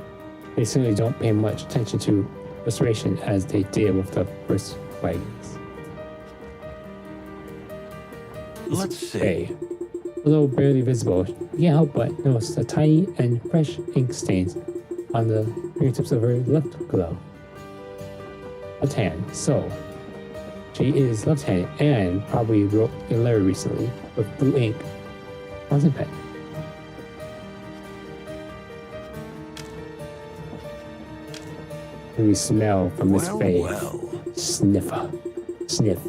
They certainly don't pay much attention to restoration as they did with the first wagons. Let's see. Although barely visible, you can't help but notice the tiny and fresh ink stains on the fingertips of her left glove. Left hand, so she is left-handed and probably wrote a letter recently with blue ink on the pen. And we smell from this face. Sniffer. Sniff.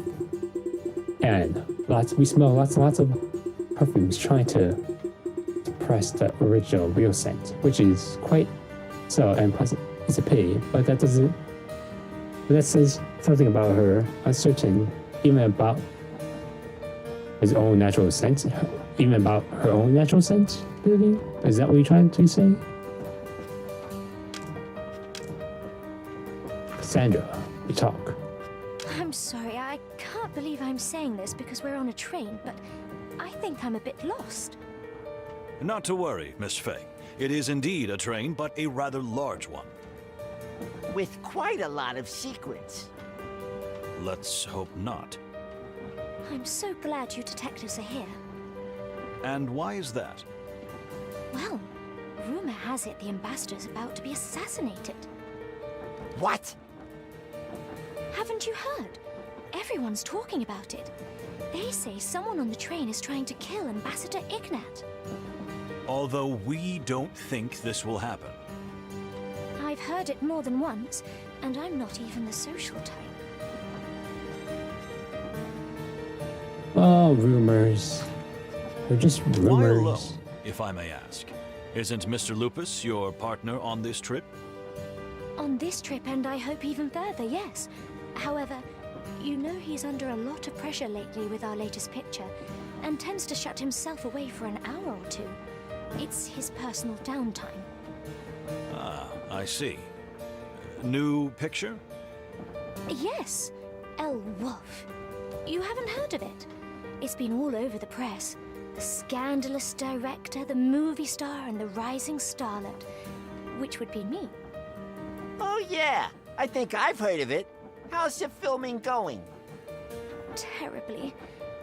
And we smell lots and lots of perfumes trying to suppress the original real scent, which is quite so and pleasant. It's a pity, but that doesn't. But that says something about her, uncertain, even about his own natural scent, even about her own natural scent. Is that what you're trying to say? Cassandra, we talk. I'm sorry, I can't believe I'm saying this because we're on a train, but I think I'm a bit lost. Not to worry, Miss Fay. It is indeed a train, but a rather large one. With quite a lot of secrets. Let's hope not. I'm so glad you detectives are here. And why is that? Well, rumor has it the ambassador's about to be assassinated. What? Haven't you heard? Everyone's talking about it. They say someone on the train is trying to kill Ambassador Ignat. Although we don't think this will happen. I've heard it more than once, and I'm not even the social type. Oh, rumors. They're just Why alone, rumors. if I may ask? Isn't Mr. Lupus your partner on this trip? On this trip, and I hope even further, yes. However, you know he's under a lot of pressure lately with our latest picture, and tends to shut himself away for an hour or two. It's his personal downtime. Ah, I see. New picture? Yes, El Wolf. You haven't heard of it? It's been all over the press. The scandalous director, the movie star, and the rising starlet. Which would be me. Oh, yeah. I think I've heard of it. How's the filming going? Terribly.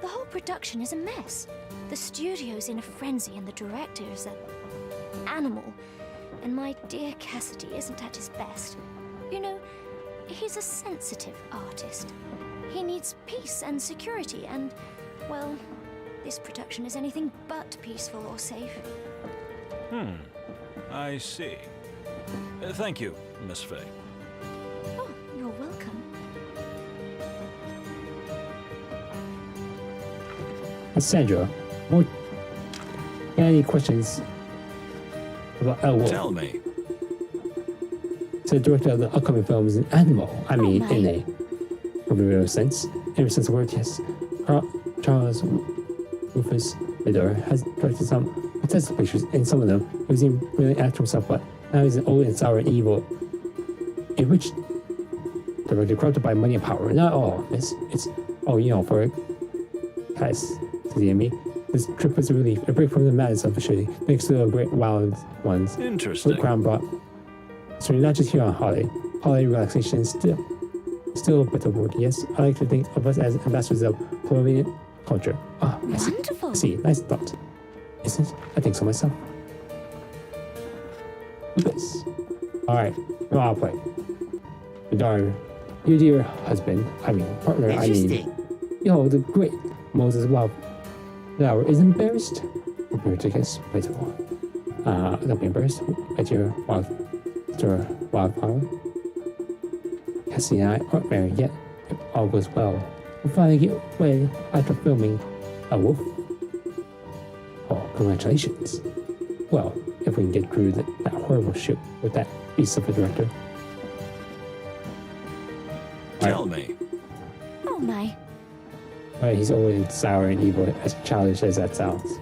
The whole production is a mess. The studio's in a frenzy, and the director is an animal. And my dear Cassidy isn't at his best. You know, he's a sensitive artist. He needs peace and security, and, well, this production is anything but peaceful or safe. I see. Thank you, Miss Faye. Oh, you're welcome. Sandra, any questions about El Wolf? Tell me. So the director of the upcoming film is an animal. I mean, in a real sense. In a sense of the word, yes. Charles Rufus Midor has directed some fantastic pictures. In some of them, he was even really actor himself, but now he's an old and sour and evil, a rich director corrupted by money and power. Not all. It's for guys to the enemy. This trip was a relief, a break from the madness of the shooting, thanks to the great wild ones. Interesting. The crown brought. So you're not just here on holiday. Holiday relaxation is still a better word. Yes, I like to think of us as ambassadors of Clawville culture. Ah, Wonderful. I see. Nice thought. Isn't it? I think so myself. This. Alright, well, I'll play. Darn, your dear husband, partner, Interesting. the great Moses Plato is embarrassed. Prepared to kiss Plato. Don't be embarrassed at your wildflower. Cassie and I aren't married yet. If all goes well, we'll finally get wed after filming A Wolf. Oh, congratulations. Well, if we can get through that horrible shoot with that beast of a director. Tell me. Oh my. Right, he's old and sour and evil, as childish as that sounds.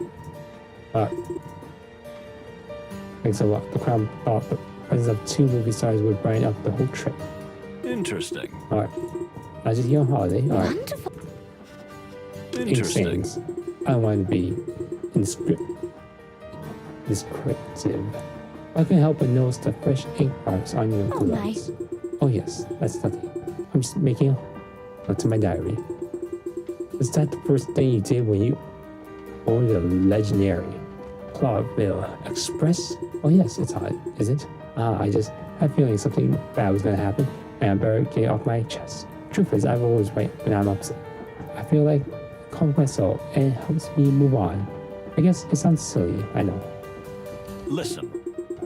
Thanks a lot. The crown thought the presence of two movie stars would brighten up the whole trip. Interesting. Alright. Not just here on holiday. Alright. Wonderful. Interesting. Things. I don't want to be descriptive. I can help but notice the fresh ink marks on your Oh my. gloves. Oh yes, that's nothing. I'm just making a note to my diary. Was that the first thing you did when you boarded the legendary Clawville Express? Oh yes, it's hot, is it? I just had a feeling something bad was gonna happen, and I better get it off my chest. Truth is, I'm always right when I'm upset. I feel like calming my soul, and it helps me move on. I guess it sounds silly, I know. Listen.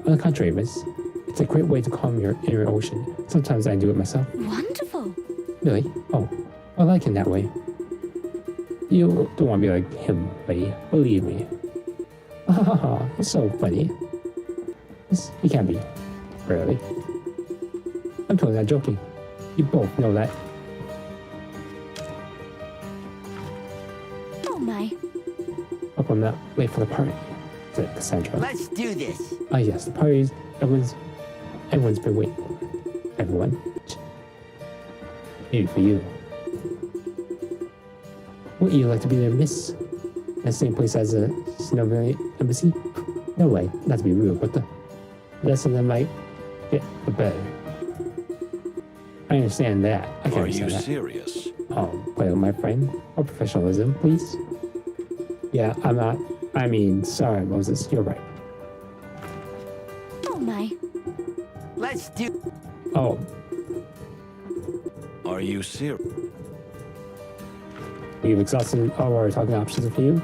On the contrary, miss, it's a great way to calm your inner ocean. Sometimes I do it myself. Wonderful. Really? Oh, I like him that way. You don't want to be like him, buddy. Believe me. It's so funny. You can't be. Really. I'm totally not joking. You both know that. Oh my. Hope I'm not late for the party, said Cassandra. Let's do this. Ah yes, the party is everyone's been waiting for. Everyone. Maybe for you. Wouldn't you like to be there, miss? In the same place as the Snowville embassy? No way, not to be rude, but the less of them might get, the better. I understand that. I can Are understand you that. serious? Plato, my friend. Or professionalism, please. Yeah, I'm not. Sorry, Moses, you're right. Oh my. Let's do. Oh, Are you serious? we've exhausted all our talking options for you.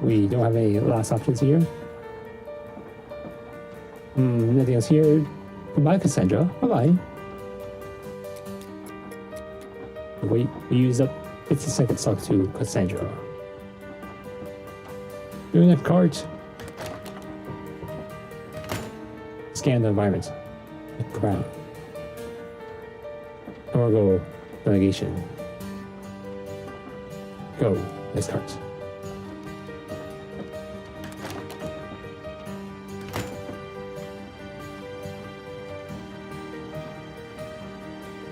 We don't have any last options here. Nothing else here. Goodbye, Cassandra. Bye-bye. We used up 50 seconds talk to Cassandra. Doing a cart. Scan the environment. The crowd. Or go delegation. Go. This cart.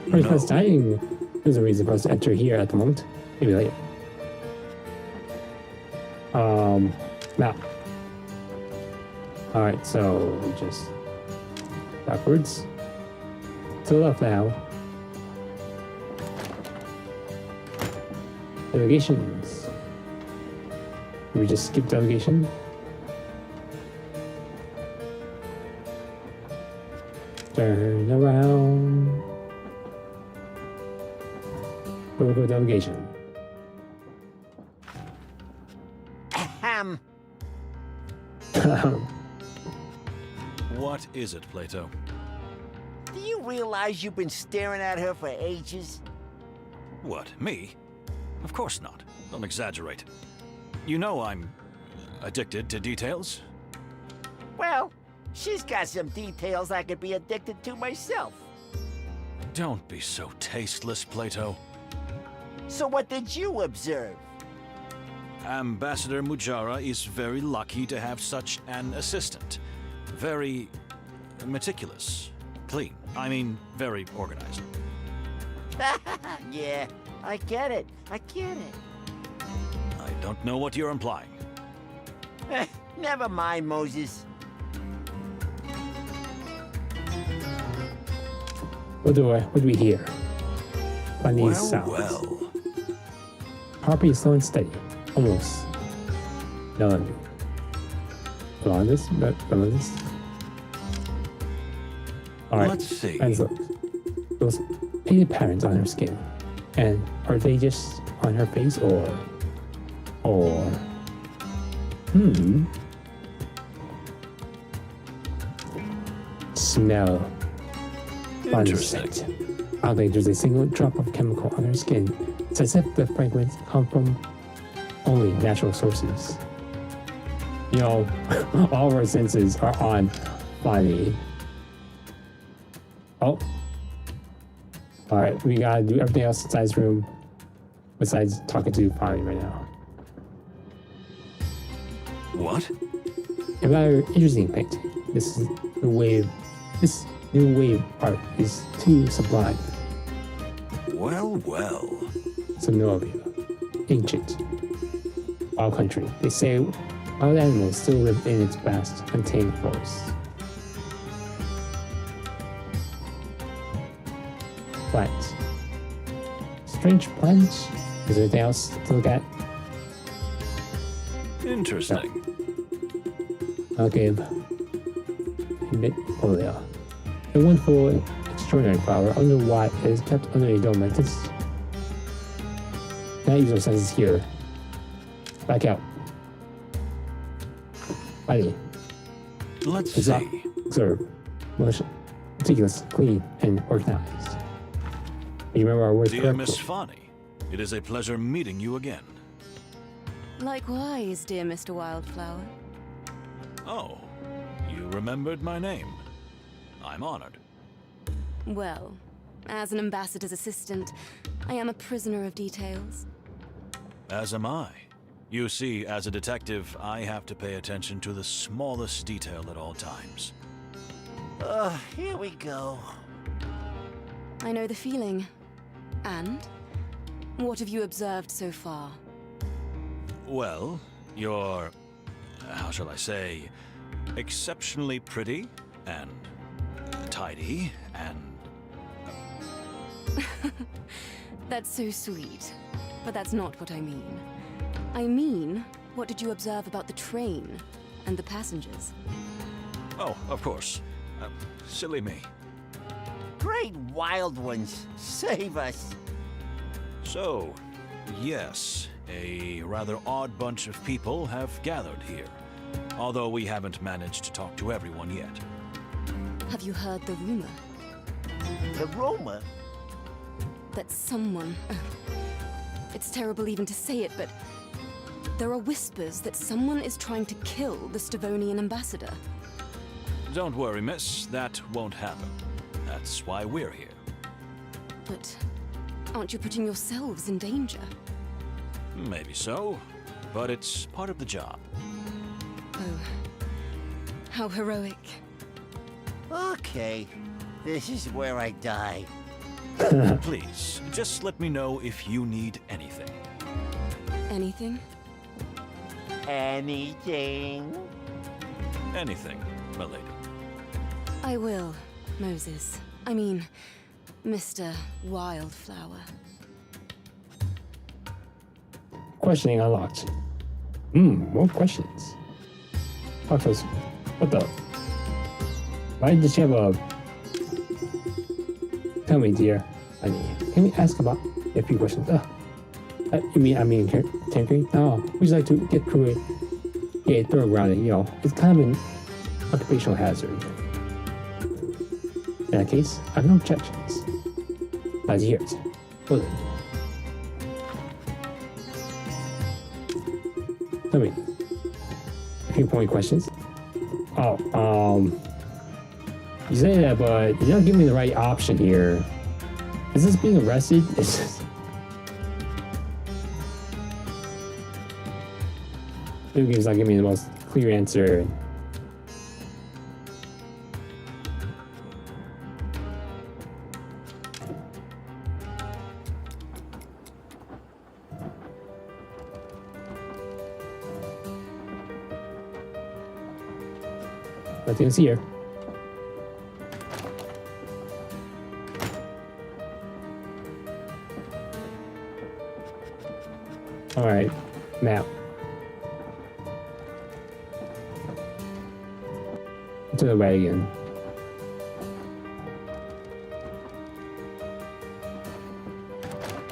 No. Dying. There's a reason for us to enter here at the moment. Maybe later. Map. Alright, so just backwards. To the left now. Delegations. We just skip delegation. Turn around. We'll go delegation. Ahem. What is it, Plato? Do you realize you've been staring at her for ages? What, me? Of course not. Don't exaggerate. You know I'm addicted to details. Well, she's got some details I could be addicted to myself. Don't be so tasteless, Plato. So what did you observe? Ambassador Mujara is very lucky to have such an assistant. Very meticulous. Clean. I mean, very organized. Yeah, I get it. I get it. I don't know what you're implying. Never mind, Moses. What do we hear? Funny sounds. Well. Heartbeat is slow and steady. Almost. None. Blondest? Blondest? Alright. Let's see. And look. Those painted patterns on her skin. And are they just on her face or smell. Interesting. I don't think there's a single drop of chemical on her skin. It's as if the fragrance come from only natural sources. You know, all of our senses are on body. Oh. Alright, we gotta do everything else inside this room besides talking to Bonnie right now. What? A rather interesting painting. This new wave art is too sublime. Well, well. Sonoria, ancient, wild country. They say wild animals still live in its vast, untamed forests. Plants. Strange plants? Is there anything else to look at? Interesting. I'll give a bit polio. A wonderful, extraordinary flower. I wonder why it is kept under a dome like this. Cannot use our senses here. Back out. Ready. Let's see. Observe. Meticulous, clean, and organized. You remember our words Dear correctly. Miss Fani, it is a pleasure meeting you again. Likewise, dear Mr. Wildflower. Oh, you remembered my name. I'm honored. Well, as an ambassador's assistant, I am a prisoner of details. As am I. You see, as a detective, I have to pay attention to the smallest detail at all times. Here we go. I know the feeling. And? What have you observed so far? Well, you're, how shall I say, exceptionally pretty and tidy and... That's so sweet. But that's not what I mean. I mean, what did you observe about the train and the passengers? Oh, of course. Silly me. Great wild ones. Save us. So, yes, a rather odd bunch of people have gathered here. Although we haven't managed to talk to everyone yet. Have you heard the rumor? The rumor? That someone... It's terrible even to say it, but there are whispers that someone is trying to kill the Stavonian ambassador. Don't worry, miss. That won't happen. That's why we're here. But aren't you putting yourselves in danger? Maybe so, but it's part of the job. Oh, how heroic. Okay, this is where I die. Please, just let me know if you need anything. Anything? Anything? Anything, my lady. I will, Moses. I mean, Mr. Wildflower. Questioning unlocked. More questions. Foxos, what the? Why did she have a... Tell me, dear. Can we ask about a few questions? Tinkering? No, we just like to get through it. Yeah, thorough grounding, you know. It's kind of an occupational hazard. In that case, I have no objections. Glad to hear it. Well then. Tell me. A few point questions. You say that, but you're not giving me the right option here. Is this being arrested? It's just... Video game's not giving me the most clear answer. Nothing to see here. Alright, map. To the wagon.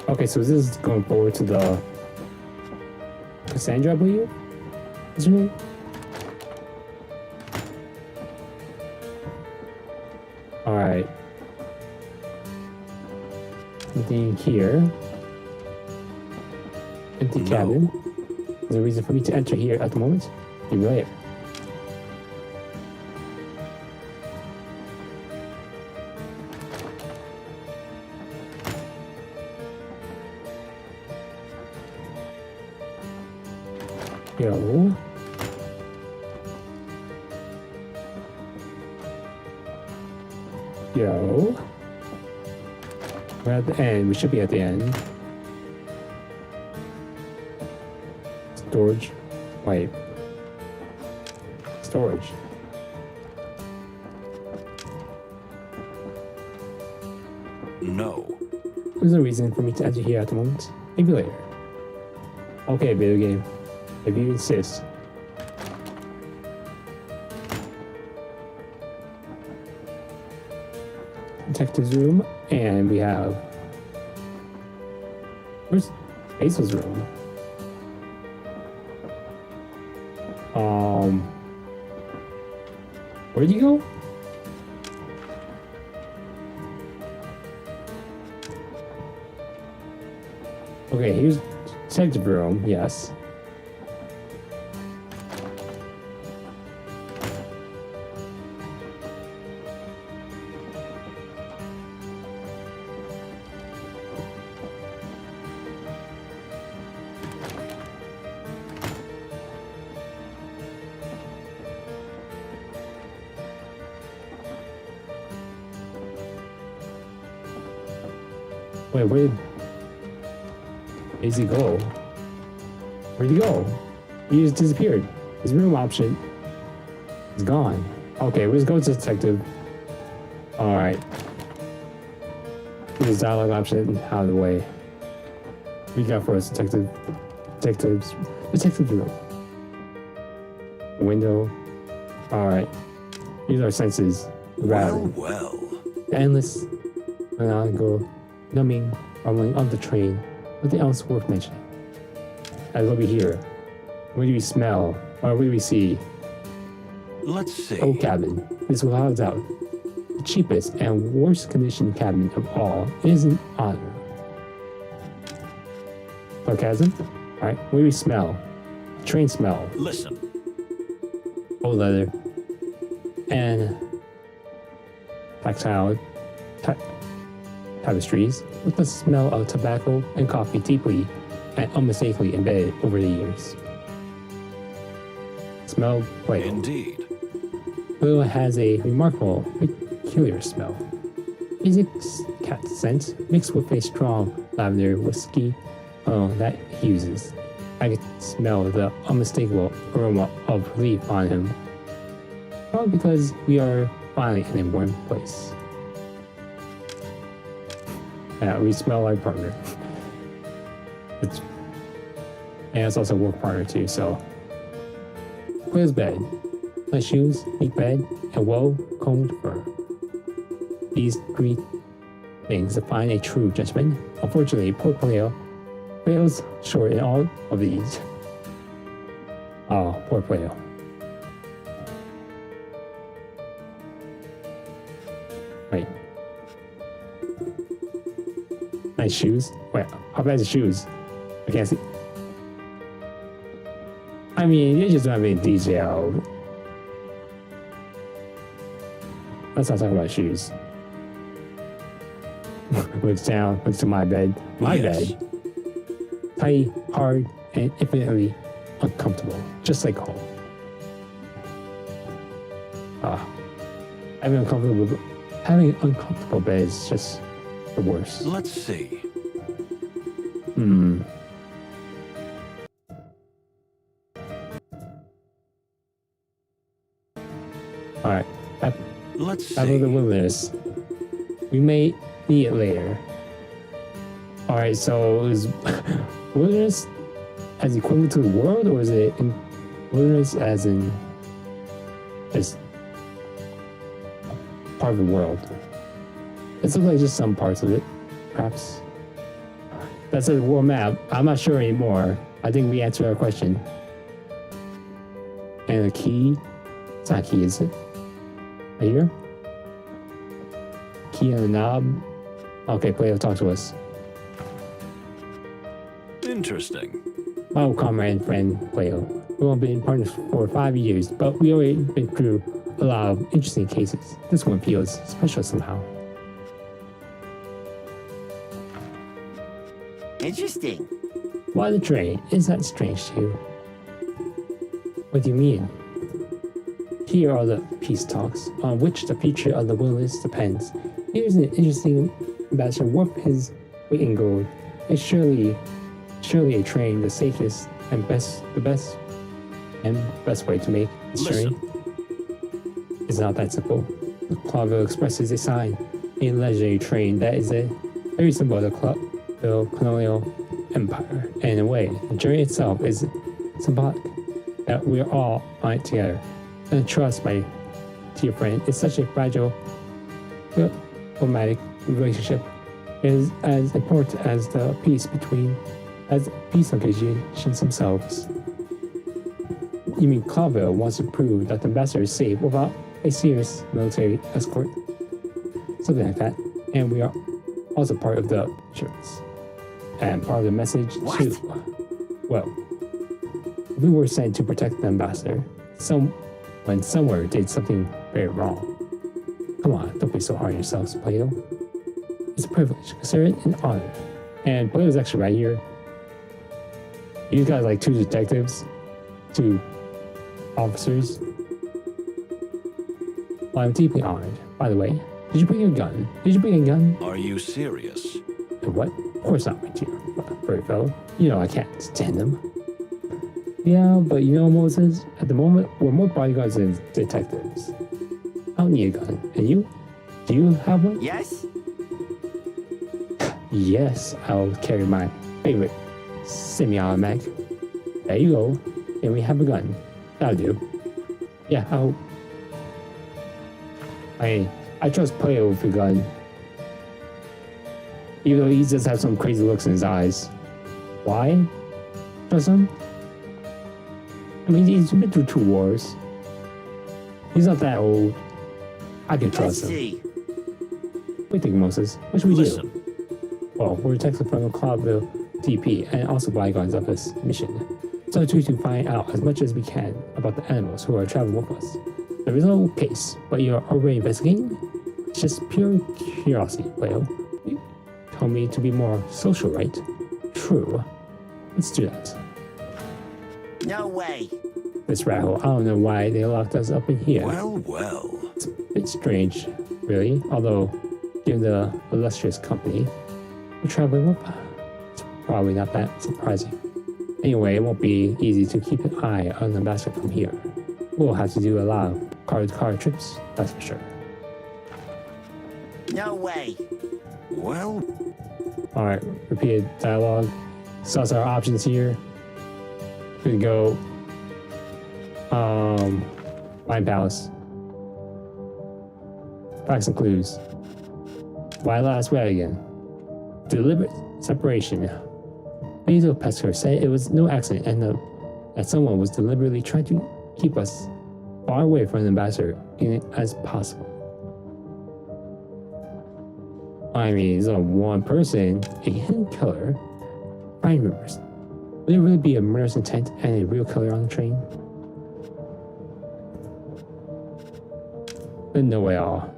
Okay, so this is going forward to the Cassandra, I believe? Is her name? Alright. Nothing here. Empty cabin. There's a reason for me to enter here at the moment. Maybe later. Yo. Yo. We're at the end. We should be at the end. Storage. Wait. Storage. No. There's no reason for me to enter here at the moment. Maybe later. Okay, video game. If you insist. Detective's room, and we have... Where's Basil's room? Where'd you go? Okay, here's detective room, yes. Wait, where did he go? Where'd he go? He just disappeared. His room option is gone. Okay, let's go to detective. Alright. His dialogue option out of the way. What you got for us, detective? Detective room. Window. Alright. These are senses. Well, well. Endless. And I'll go. Numbing, rumbling of the train. Nothing else worth mentioning. As what we hear. What do we smell? Or what do we see? Let's see. Old cabin. This without a doubt. The cheapest and worst conditioned cabin of all is an honor. sarcasm. Alright, what do we smell? Train smell. Listen. Old leather. And tactile tapestries with the smell of tobacco and coffee deeply and unmistakably embedded over the years. Smell Plato. Indeed. Plato has a remarkable, peculiar smell. Isaac's cat scent mixed with a strong lavender whiskey that he uses. I can smell the unmistakable aroma of relief on him. Probably because we are finally in a warm place. Yeah, we smell like partner. And it's also work partner too, so. Plato's bed. Nice shoes, neat bed, and well-combed fur. These three things define a true gentleman. Unfortunately, poor Plato fails short in all of these. Oh, poor Plato. Wait. Nice shoes? Wait, how bad is the shoes? I can't see. I mean, you just don't have any detail. Let's not talk about shoes. Looks down, looks to my bed. My bed. Tight, hard, and infinitely uncomfortable. Just like home. Having an uncomfortable bed is just the worst. Let's see. Alright. Let's see. Out of the wilderness. We may need it later. Alright, so is wilderness as equivalent to the world, or is it in wilderness as in just part of the world? It looks like just some parts of it, perhaps. That's a world map. I'm not sure anymore. I think we answered our question. And a key? It's not a key, is it? Right here? Key on the knob. Okay, Plato, talk to us. Interesting. My old comrade and friend, Plato. We've only been partners for 5 years, but we already been through a lot of interesting cases. This one feels special somehow. Interesting. Why the train? Is that strange to you? What do you mean? Here are the peace talks, on which the future of the wilderness depends. Here's an interesting ambassador worth his weight in gold. It's surely a train, the safest and the best way to make this journey. It's not that simple. Clawville Express is a sign, a legendary train that is a very symbol of the Clawville colonial empire. And in a way, the journey itself is symbolic that we're all on it together. And trust, my dear friend, is such a fragile, diplomatic relationship. It is as important as the peace negotiations themselves. You mean Clawville wants to prove that the ambassador is safe without a serious military escort? Something like that. And we are also part of the insurance. And part of the message too. Well, we were sent to protect the ambassador. When somewhere did something very wrong. Come on, don't be so hard on yourselves, Plato. It's a privilege, consider it an honor. And Plato's actually right here. You guys like 2 detectives, 2 officers. Well, I'm deeply honored. By the way, did you bring a gun? Are you serious? And what? Of course not, my dear furry fellow. You know I can't stand them. Yeah, but you know, Moses, at the moment, we're more bodyguards than detectives. I don't need a gun. And you? Do you have one? Yes? Yes, I'll carry my favorite semi-automatic. There you go. And we have a gun. That'll do. Yeah, I trust Plato with a gun. Even though he does have some crazy looks in his eyes. Why? Trust him? I mean, he's been through 2 wars. He's not that old. I can trust him. What do you think, Moses? What should we do? Well, we're texting from the Clawville TP and also bodyguards of this mission. So to find out as much as we can about the animals who are traveling with us. There is no case, but you're already investigating? It's just pure curiosity, Plato. You told me to be more social, right? True. Let's do that. No way. This rat hole, I don't know why they locked us up in here. Well, well. It's a bit strange, really, although given the illustrious company we're traveling with, it's probably not that surprising. Anyway, it won't be easy to keep an eye on the ambassador from here. We'll have to do a lot of car-to-car trips, that's for sure. No way. Well, Alright, repeated dialogue. Suss our options here. We can go Wine Palace. Facts and clues. Why last wagon? Deliberate separation. Basil Pescar said it was no accident and that someone was deliberately trying to keep us far away from the ambassador as possible. I mean, it's not one person, a hidden killer. Prime members. Would there really be a murderous intent and a real killer on the train? But no way at all.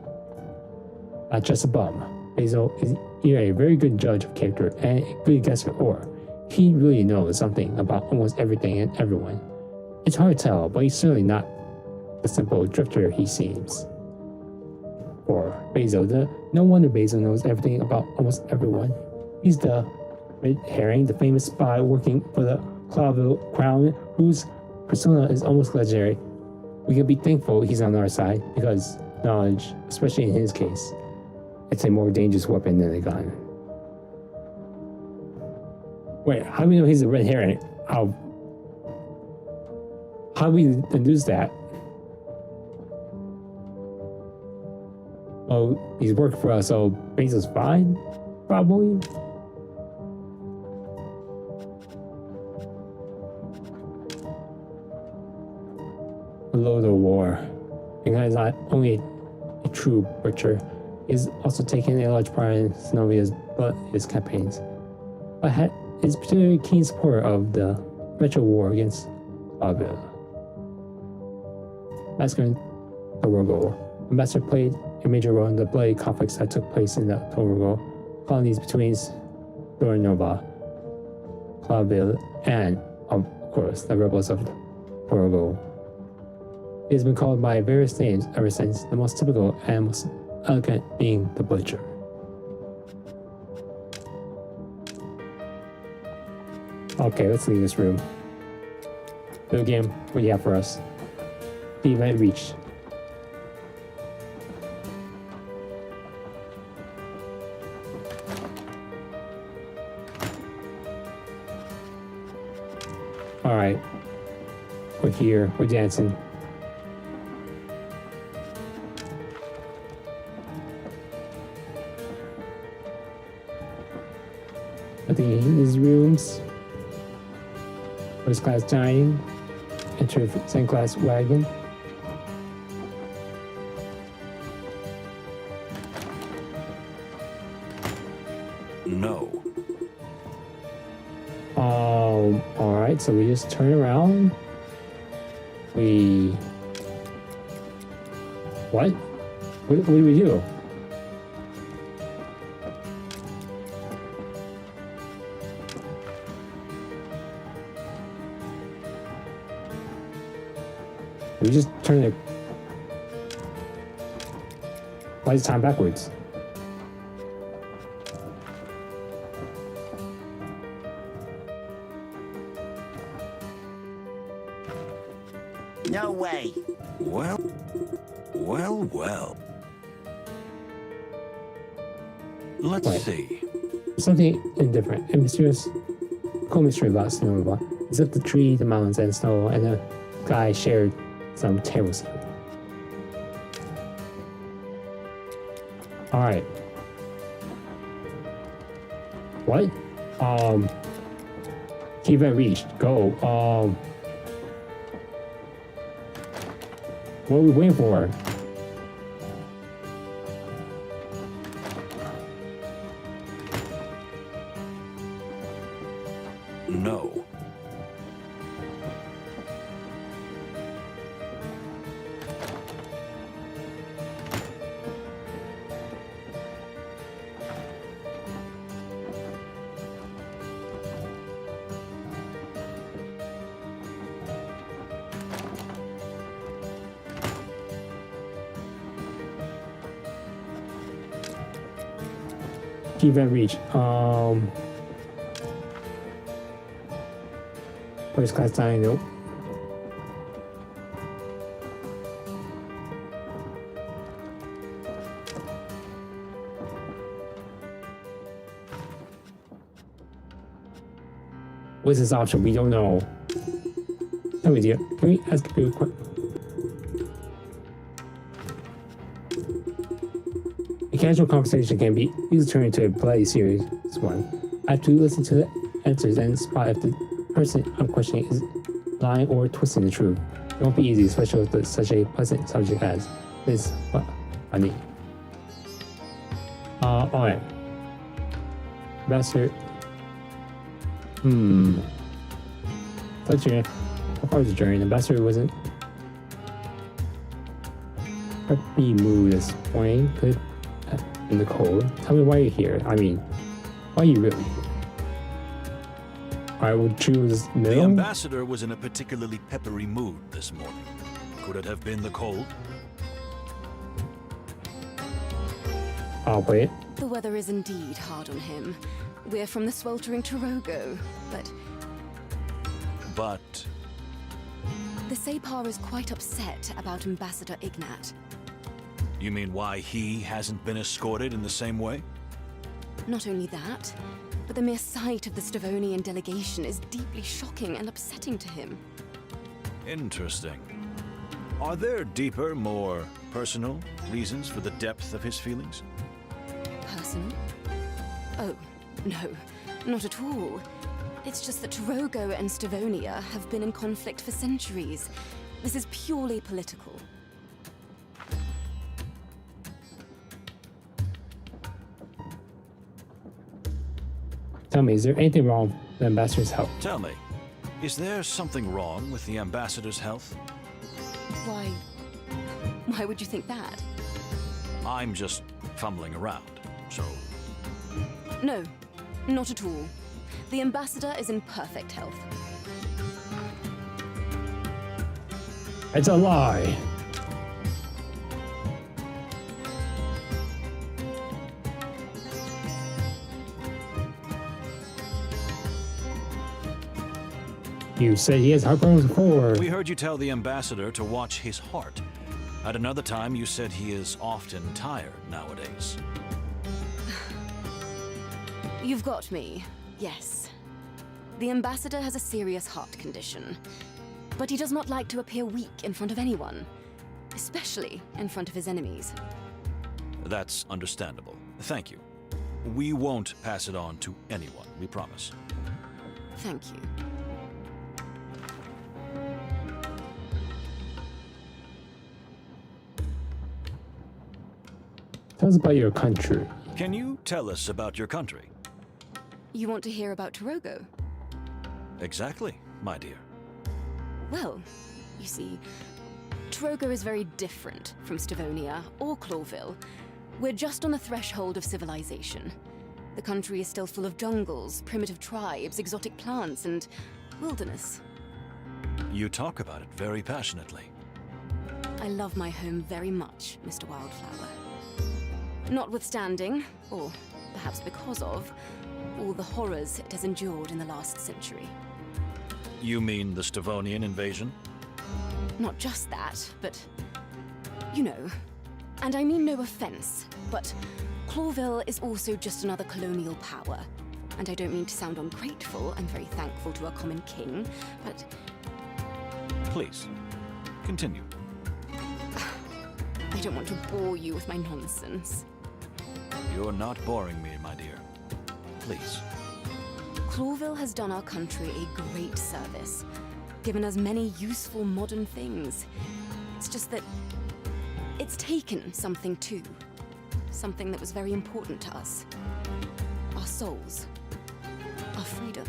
Not just a bum. Basil is either a very good judge of character and a good guesser, or he really knows something about almost everything and everyone. It's hard to tell, but he's certainly not the simple drifter he seems. Or Basil, no wonder Basil knows everything about almost everyone. He's the red herring, the famous spy working for the Clawville crown, whose persona is almost legendary. We can be thankful he's on our side, because knowledge, especially in his case, it's a more dangerous weapon than a gun. Wait, how do we know he's a red herring? How do we deduce that? Oh, he's working for us, so Basil's fine? Probably? Below the war. Because not only a true butcher, he's also taken a large part in Zenobia's campaigns, but is particularly keen supporter of the retro war against Clawville. Massacre Torgo. Ambassador played a major role in the bloody conflicts that took place in the Torgo colonies between Doranova, Clawville, and, of course, the rebels of Torgo. He has been called by various names ever since, the most typical and most elegant being the Butcher. Okay, let's leave this room. New game, what do you have for us? The event reached. Alright. We're here, we're dancing. I think in his rooms. First class dining. Enter second class wagon. No. Alright, so we just turn around. What? What do we do? We just turn it. Why is time backwards? No way. well. Let's Right. see. Something indifferent and mysterious. Cool mystery about Sonova. As if the tree, the mountains, and snow and the sky shared some terrible secret. Alright. What? Key event reached. Go. What are we waiting for? No. Key event reach. First class dining, nope. What's this option? We don't know. Tell me, dear. Can we ask you a quick? A casual conversation can be easily turned into a bloody serious one. I have to listen to the answers and spot if the person I'm questioning is lying or twisting the truth. It won't be easy, especially with such a pleasant subject as this. But funny. Alright. Master. How far is the journey? The ambassador wasn't preppy mood this morning. Could in the cold. Tell me why you're here. I mean, why are you really here? I would choose no. The ambassador was in a particularly peppery mood this morning. Could it have been the cold? I'll wait. The weather is indeed hard on him. We're from the sweltering Torogo, but the Sapar is quite upset about Ambassador Ignat. You mean why he hasn't been escorted in the same way? Not only that, but the mere sight of the Stavonian delegation is deeply shocking and upsetting to him. Interesting. Are there deeper, more personal reasons for the depth of his feelings? Personal? Oh, no, not at all. It's just that Torogo and Stavonia have been in conflict for centuries. This is purely political. Tell me, is there anything wrong with the ambassador's health? Tell me, is there something wrong with the ambassador's health? Why would you think that? I'm just fumbling around, so... No, not at all. The ambassador is in perfect health. It's a lie. You said he has heart problems before. We heard you tell the ambassador to watch his heart. At another time, you said he is often tired nowadays. You've got me, yes. The ambassador has a serious heart condition, but he does not like to appear weak in front of anyone, especially in front of his enemies. That's understandable. Thank you. We won't pass it on to anyone, we promise. Thank you. Tell us about your country. Can you tell us about your country? You want to hear about Torogo? Exactly, my dear. Well, you see, Torogo is very different from Stavonia or Clawville. We're just on the threshold of civilization. The country is still full of jungles, primitive tribes, exotic plants, and wilderness. You talk about it very passionately. I love my home very much, Mr. Wildflower. Notwithstanding, or perhaps because of, all the horrors it has endured in the last century. You mean the Stavonian invasion? Not just that, but... you know. And I mean no offense, but Clawville is also just another colonial power. And I don't mean to sound ungrateful, I'm very thankful to our common king, but... Please, continue. I don't want to bore you with my nonsense. You're not boring me, my dear. Please. Clawville has done our country a great service, given us many useful modern things. It's just that it's taken something too. Something that was very important to us. Our souls. Our freedom.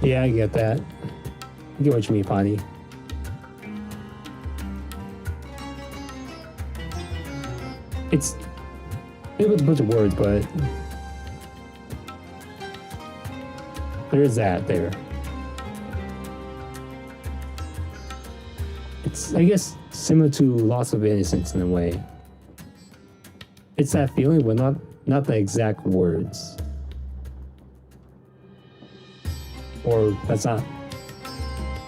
Yeah, I get that. I get what you mean, Bonnie. It's a bunch of words, but there is that there. It's, I guess, similar to loss of innocence in a way. It's that feeling, but not the exact words. Or that's not.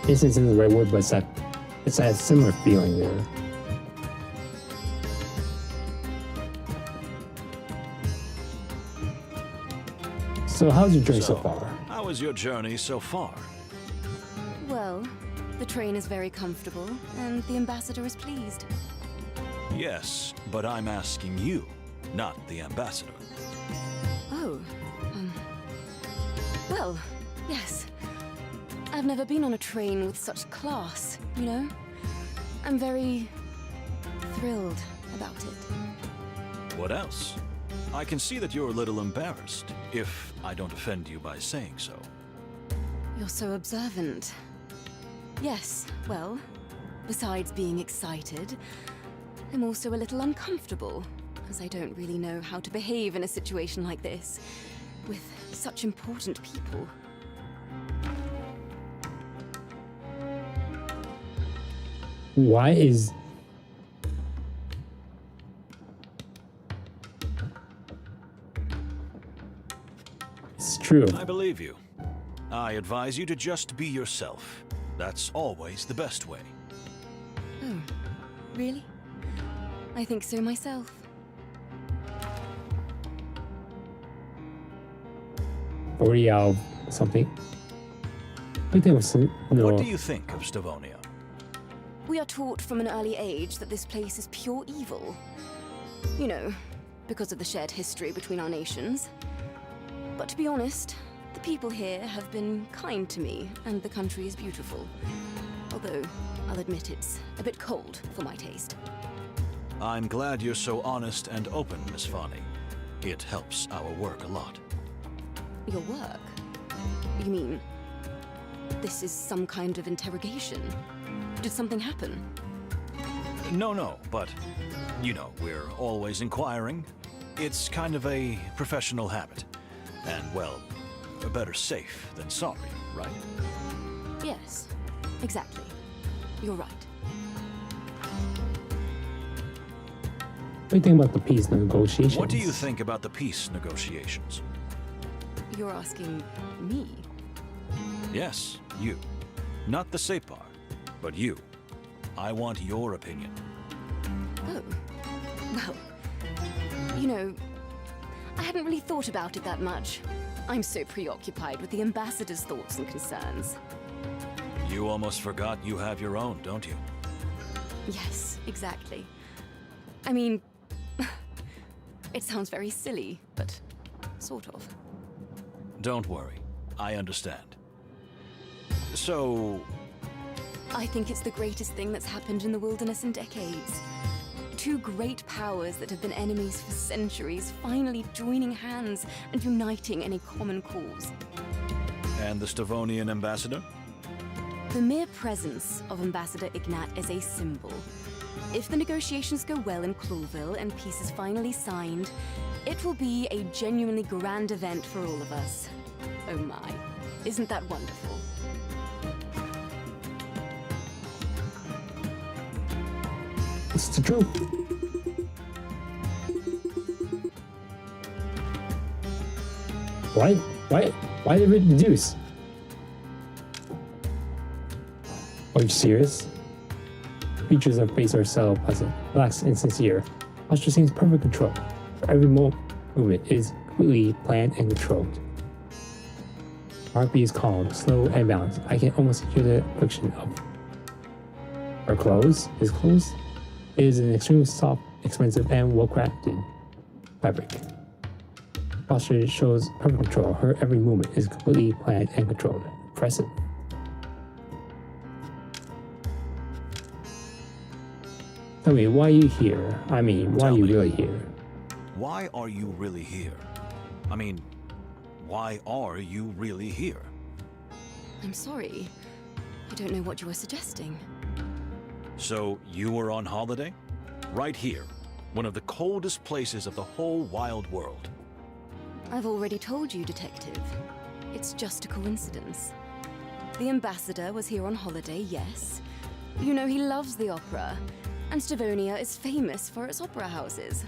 Innocence isn't the right word, but it's that similar feeling there. So how's your journey so far? How is your journey so far? Well, the train is very comfortable, and the ambassador is pleased. Yes, but I'm asking you, not the ambassador. Oh, well, yes. I've never been on a train with such class, you know? I'm very thrilled about it. What else? I can see that you're a little embarrassed, if I don't offend you by saying so. You're so observant. Yes, well, besides being excited, I'm also a little uncomfortable, as I don't really know how to behave in a situation like this, with such important people. Why is... It's true. I believe you. I advise you to just be yourself. That's always the best way. Oh, really? I think so myself. Or something. I think it was, no. What do you think of Stavonia? We are taught from an early age that this place is pure evil. You know, because of the shared history between our nations. But to be honest, the people here have been kind to me, and the country is beautiful. Although, I'll admit it's a bit cold for my taste. I'm glad you're so honest and open, Miss Fani. It helps our work a lot. Your work? You mean, this is some kind of interrogation? Did something happen? No, but, you know, we're always inquiring. It's kind of a professional habit. And, well, better safe than sorry, right? Yes, exactly. You're right. What do you think about the peace negotiations? What do you think about the peace negotiations? You're asking me? Yes, you. Not the Separ, but you. I want your opinion. Oh, well, you know, I hadn't really thought about it that much. I'm so preoccupied with the ambassador's thoughts and concerns. You almost forgot you have your own, don't you? Yes, exactly. I mean, it sounds very silly, but sort of. Don't worry, I understand. So... I think it's the greatest thing that's happened in the wilderness in decades. Two great powers that have been enemies for centuries finally joining hands and uniting in a common cause. And the Stavonian ambassador? The mere presence of Ambassador Ignat is a symbol. If the negotiations go well in Clawville and peace is finally signed, it will be a genuinely grand event for all of us. Oh my, isn't that wonderful? It's the truth. Why did it reduce? Are you serious? Features of face are self-pleasant, relaxed, and sincere. Posture seems perfect control. For every movement is completely planned and controlled. Heartbeat is calm, slow, and balanced. I can almost hear the friction of her clothes. His clothes is an extremely soft, expensive, and well-crafted fabric. Posture shows perfect control. Her every movement is completely planned and controlled. Impressive. Tell me, why are you here? I mean, why are you really here? Why are you really here? I mean, why are you really here? I'm sorry. I don't know what you were suggesting. So, you were on holiday? Right here, one of the coldest places of the whole wild world. I've already told you, Detective. It's just a coincidence. The ambassador was here on holiday, yes. You know he loves the opera, and Stavonia is famous for its opera houses.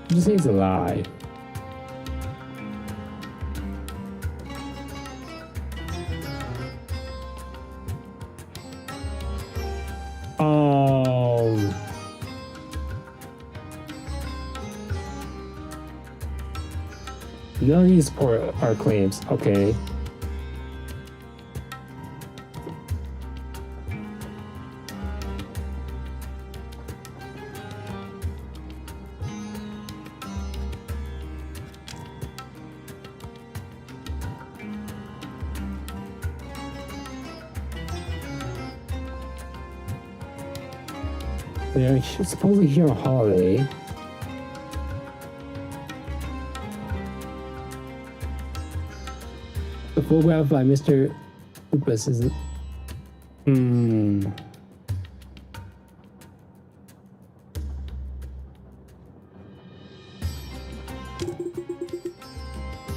You say it's a lie. None of these support our claims. Okay. They're supposedly here on holiday. The photograph by Mr. Lupus is.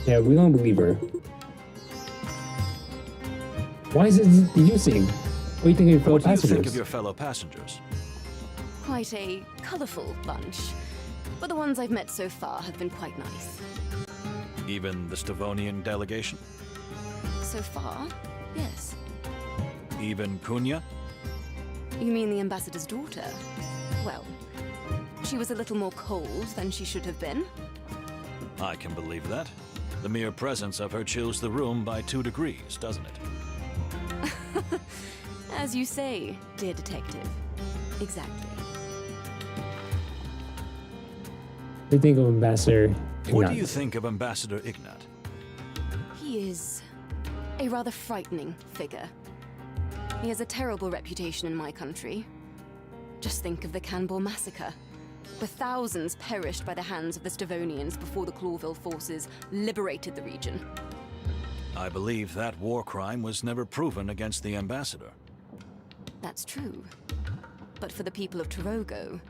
Yeah, we don't believe her. Why is it deducing? What do you think of your fellow What do you passengers? think of your fellow passengers? Quite a colourful bunch, but the ones I've met so far have been quite nice. Even the Stavonian delegation? So far, yes. Even Cunha? You mean the ambassador's daughter? Well, she was a little more cold than she should have been. I can believe that. The mere presence of her chills the room by 2 degrees, doesn't it? As you say, dear detective. Exactly. What do you think of Ambassador Ignat? What do you think of Ambassador Ignat? He is a rather frightening figure. He has a terrible reputation in my country. Just think of the Canberra massacre, where thousands perished by the hands of the Stavonians before the Clawville forces liberated the region. I believe that war crime was never proven against the ambassador. That's true. But for the people of Torogo,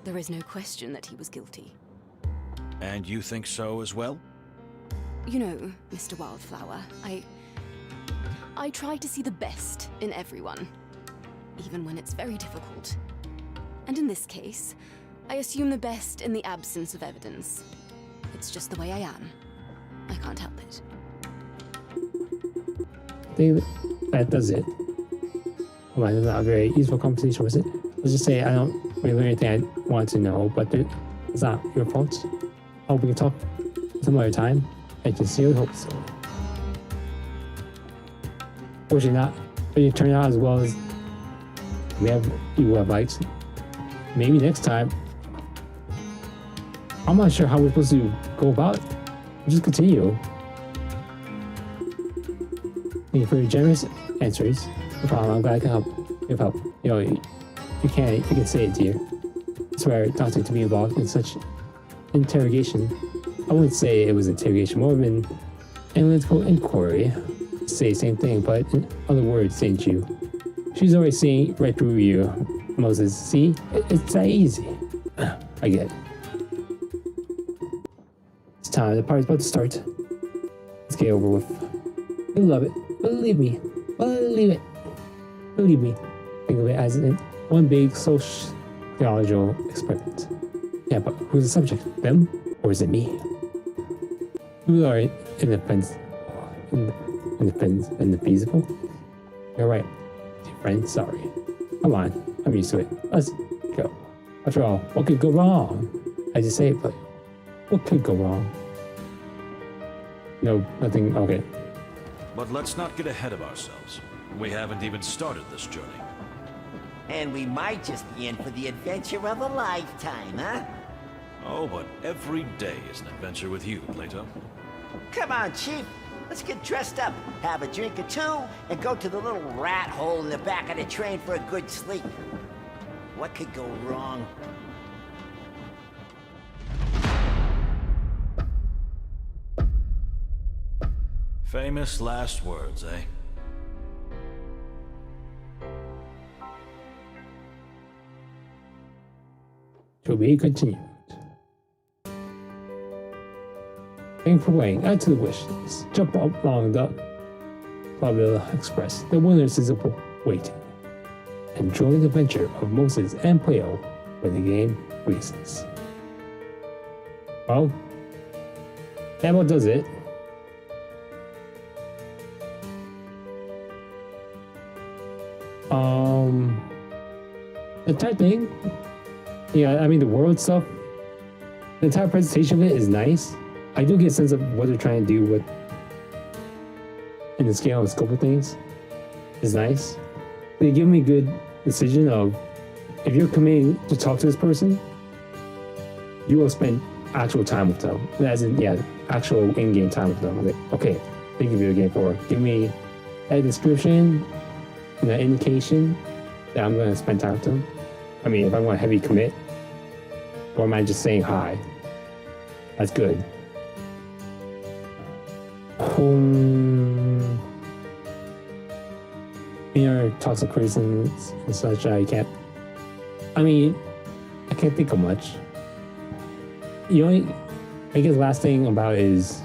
there is no question that he was guilty. And you think so as well? You know, Mr. Wildflower, I try to see the best in everyone, even when it's very difficult. And in this case, I assume the best in the absence of evidence. It's just the way I am. I can't help it. I think that does it. Well, it's not a very useful conversation, was it? Let's just say I don't really learn anything I want to know, but it's not your fault. I hope we can talk some other time. I sincerely hope so. Fortunately not, but it turned out as well as you would have liked. Maybe next time. I'm not sure how we're supposed to go about it. We'll just continue. Thank you for your generous answers. No problem. I'm glad I can help. Give help. You know, you can say it, dear. I swear, not to be involved in such interrogation. I wouldn't say it was interrogation, more of an analytical inquiry. Say the same thing, but in other words, ain't you? She's always seeing right through you, Moses. See? It's that easy. I get it. It's time. The party's about to start. Let's get over with. You'll love it. Believe me. Believe it. Believe me. Think of it as one big sociological experiment. Yeah, but who's the subject? Them? Or is it me? We are independent. Indefeasible. You're right, dear friend. Sorry. Come on. I'm used to it. Let's go. After all, what could go wrong? I just say it, but what could go wrong? No, nothing. Okay. But let's not get ahead of ourselves. We haven't even started this journey. And we might just be in for the adventure of a lifetime, huh? Oh, but every day is an adventure with you, Plato. Come on, Chief. Let's get dressed up, have a drink or two, and go to the little rat hole in the back of the train for a good sleep. What could go wrong? Famous last words, eh? To be continued. Thank you for playing. Add to the wish list. Jump up along the Clawville Express. The winners is waiting. Enjoy the adventure of Moses and Plato when the game releases. Well, that about does it. The entire thing, yeah, I mean the world stuff, the entire presentation of it is nice. I do get a sense of what they're trying to do with in the scale and scope of things is nice. They give me a good decision of if you're coming to talk to this person, you will spend actual time with them. As in, yeah, actual in-game time with them. Like, okay, thank you for the game for give me a description and an indication that I'm gonna spend time with them. I mean, if I want a heavy commit, or am I just saying hi? That's good. Toxic reasons and such, I can't think of much. The only, I guess, last thing about it is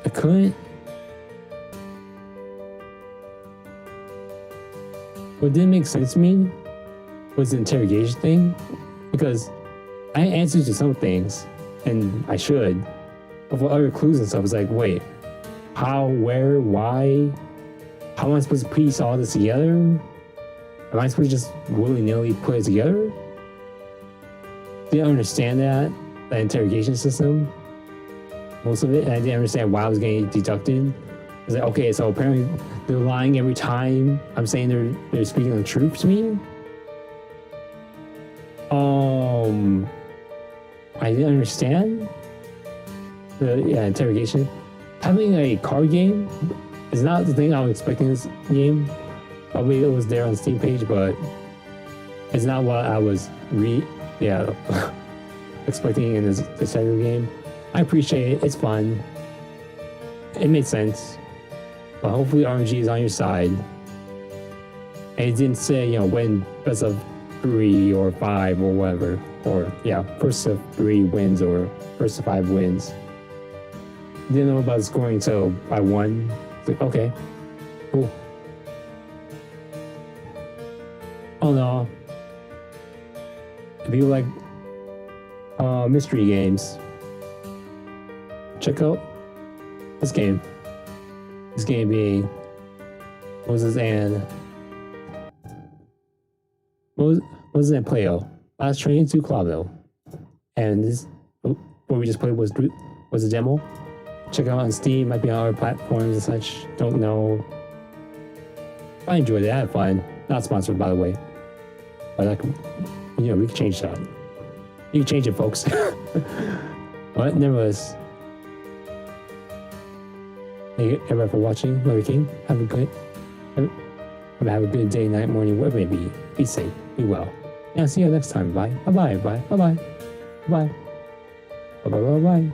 I couldn't. What didn't make sense to me was the interrogation thing, because I had answers to some things, and I should, but for other clues and stuff, it's like, wait, how, where, why? How am I supposed to piece all this together? Am I supposed to just willy-nilly put it together? Didn't understand that interrogation system, most of it, and I didn't understand why I was getting deducted. I was like, okay, so apparently they're lying every time I'm saying they're speaking the truth to me. I didn't understand the interrogation. Having a card game is not the thing I was expecting in this game. Probably it was there on the Steam page, but it's not what I was expecting in this type of game. I appreciate it. It's fun. It made sense. But hopefully RNG is on your side. And it didn't say, win best of 3 or 5 or whatever. Or, first of 3 wins or first of 5 wins. Didn't know about scoring until I won. It's like, okay, cool. Oh no. If you like mystery games, check out this game. This game being Moses and Plato. Last train to Clawville. And this what we just played was a demo. Check it out on Steam, might be on other platforms and such. Don't know. I enjoyed it, I had fun. Not sponsored, by the way. But we can change that. You can change it, folks. But nevertheless. Thank you everybody for watching. Larry King. Have a good day, night, morning, whatever it may be. Be safe. Be well. And I'll see you next time. Bye. Bye-bye. Bye. Bye-bye. Bye. Bye-bye. Bye-bye. Bye.